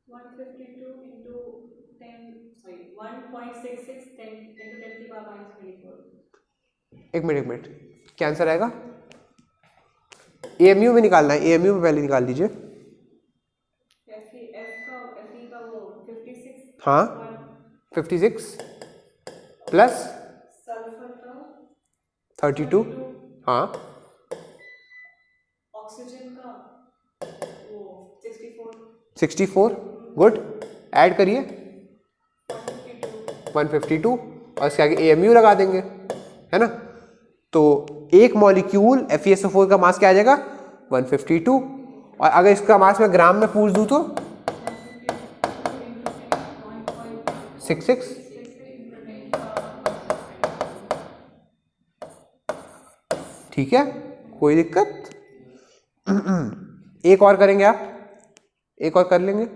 One 52 into 10, sorry, 1.66 10 into 10 की पावर -24। एक मिनट, क्या आंसर आएगा? AMU में निकालना है, AMU में पहले निकाल दीजिए। Fe का वो 56, हाँ, 56 प्लस सल्फर का 32, हाँ, ऑक्सीजन का वो 64, गुड, ऐड करिए 152, 152 और इसके आगे AMU लगा देंगे, है ना। तो एक मॉलिक्यूल FeSO4 का मास क्या आ जाएगा? 152। और अगर इसका मास मैं ग्राम में पूछ दूं तो 66, ठीक है, कोई दिक्कत। एक और करेंगे आप, एक और कर लेंगे,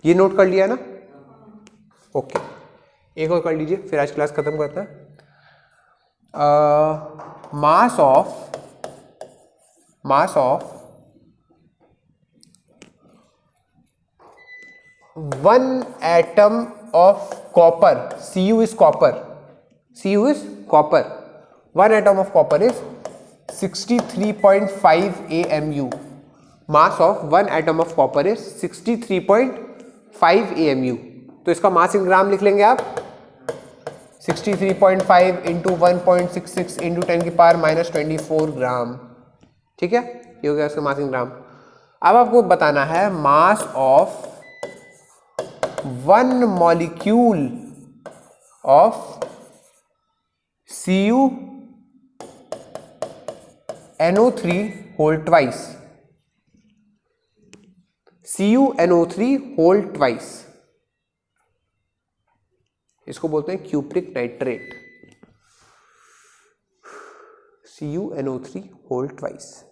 ये नोट कर लिया ना, ओके, एक और कर लीजिए, फिर आज क्लास खत्म करते हैं। मास of one atom of copper, Cu is copper, one atom of copper is 63.5 AMU। Mass of one atom of copper is 63.5 AMU। तो इसका मास इन ग्राम लिख लेंगे आप, 63.5 इंटू 1.66 इंटू 10 की पावर -24 ग्राम, ठीक है, ये हो गया इसका मास इन ग्राम। अब आपको बताना है mass of one molecule of CuNO3 whole twice, CuNO3 whole twice, इसको बोलते हैं cupric nitrate, CuNO3 whole twice.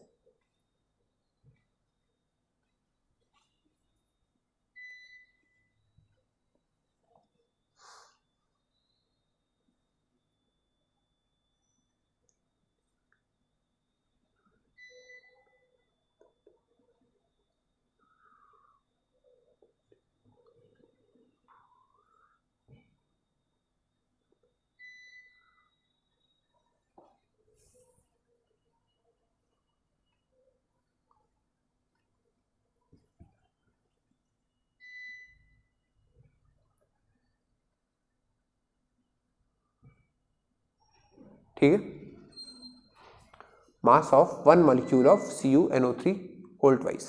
ठीक है, mass of one molecule of CuNO3 whole twice.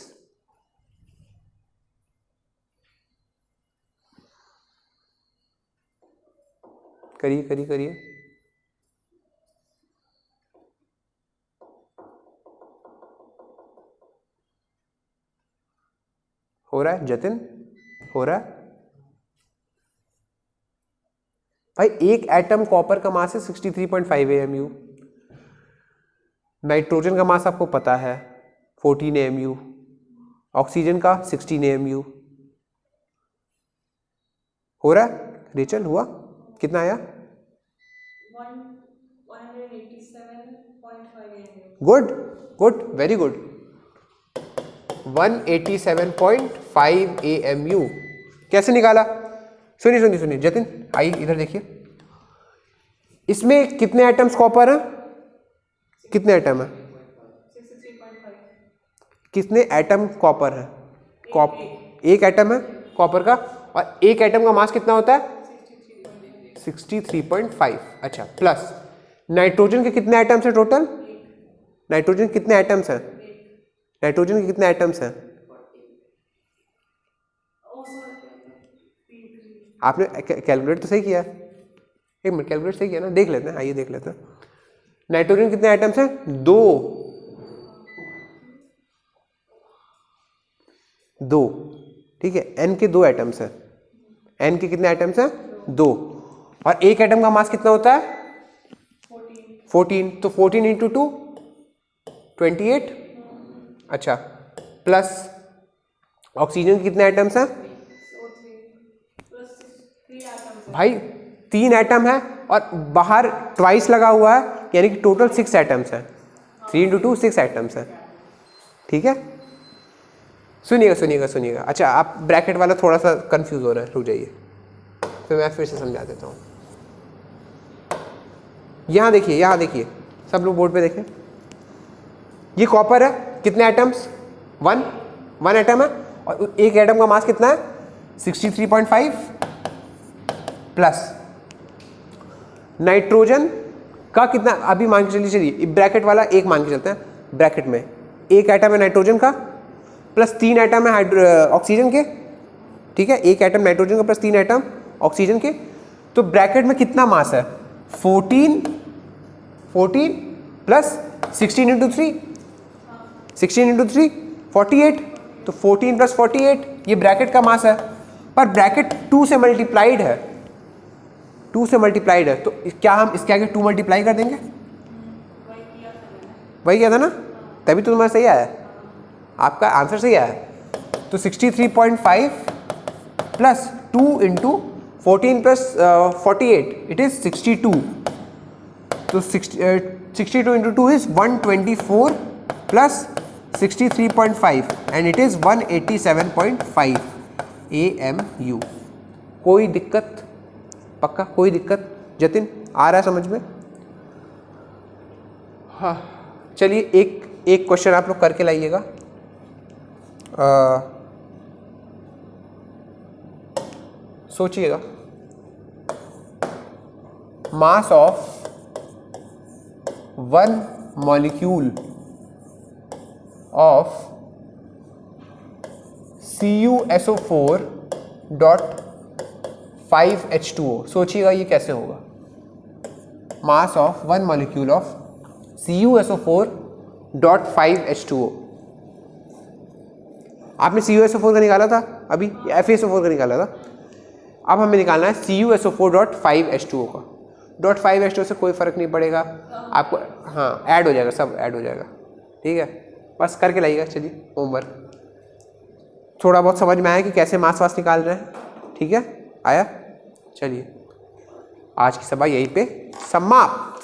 करिए करिए करिए, हो रहा है जतिन, हो रहा है, भाई एक एटम कॉपर का मास है 63.5 AMU, नाइट्रोजन का मास आपको पता है 14 AMU, ऑक्सीजन का 16 AMU। हो रहा है रेचल? हुआ? कितना आया? 187.5 AMU। Good good, very good. 187.5 AMU कैसे निकाला? सुनिए सुनिए सुनिए जतिन, आइए इधर देखिए, इसमें कितने एटम्स कॉपर हैं? कितने एटम है? 63.5। कितने एटम कॉपर है? एक एटम है कॉपर का, और एक एटम का मास कितना होता है? 63.5। अच्छा, प्लस नाइट्रोजन के कितने एटम्स हैं टोटल? नाइट्रोजन कितने एटम्स हैं? नाइट्रोजन के कितने एटम्स हैं? आपने कैलकुलेट तो सही किया है? एक मिनट, कैलकुलेट सही किया ना? देख लेते हैं, आइए देख लेते हैं। नाइट्रोजन कितने एटम्स हैं? 2। ठीक है, एन के 2 एटम्स हैं। एन के कितने एटम्स हैं? 2। और एक एटम का मास कितना होता है? 14। तो 14 इंटू 2 28। अच्छा, प्लस ऑक्सीजन के कितने एटम्स हैं? भाई 3 एटम है और बाहर ट्वाइस लगा हुआ है, यानी कि टोटल 6 एटम्स हैं। 3 इंटू 2 6 एटम्स हैं। ठीक है, सुनिएगा सुनिएगा सुनिएगा। अच्छा, आप ब्रैकेट वाला थोड़ा सा कंफ्यूज हो रहा है, रुक जाइए, फिर मैं फिर से समझा देता हूँ। यहाँ देखिए, सब लोग बोर्ड पे देखें। ये कॉपर है, कितने एटम्स? 1 एटम है, और एक एटम का मास कितना है? 63.5। प्लस नाइट्रोजन का कितना, अभी मान के चलिए ब्रैकेट वाला एक मान के चलते हैं, ब्रैकेट में एक एटम है नाइट्रोजन का, प्लस 3 एटम है ऑक्सीजन के। ठीक है, एक एटम नाइट्रोजन का प्लस 3 एटम ऑक्सीजन के, तो ब्रैकेट में कितना मास है? 14 प्लस 16 इंटू 3, 16 इंटू 3 48, तो 14 प्लस 48 ये ब्रैकेट का मास है, पर ब्रैकेट 2 से मल्टीप्लाइड है, 2 से मल्टीप्लाइड है, तो क्या हम इसके आगे 2 मल्टीप्लाई कर देंगे? वही किया था ना, तभी तो तुम्हारा सही आया, आपका आंसर सही आया। तो 63.5 plus 2 into 14 plus 48 it is 62। तो 62 into 2 is 124 plus 63.5 and it is 187.5 AMU। कोई दिक्कत? पक्का कोई दिक्कत? जतिन आ रहा है समझ में? हाँ, चलिए एक क्वेश्चन आप लोग करके लाइएगा। सोचिएगा, mass of 1 molecule of CuSO4.5H2O, सोचिएगा ये कैसे होगा? Mass of 1 molecule of CuSO4.5H2O। आपने CuSO4 का निकाला था अभी, FeSO4 का निकाला था, अब हमें निकालना है CuSO4.5H2O का। .5H2O से कोई फ़र्क नहीं पड़ेगा आपको, हाँ ऐड हो जाएगा, सब ऐड हो जाएगा। ठीक है, बस करके लाइएगा। चलिए होमवर्क थोड़ा बहुत समझ में आया कि कैसे मास वास निकाल रहे हैं? ठीक है, आया? चलिए आज की सभा यहीं पे समाप्त।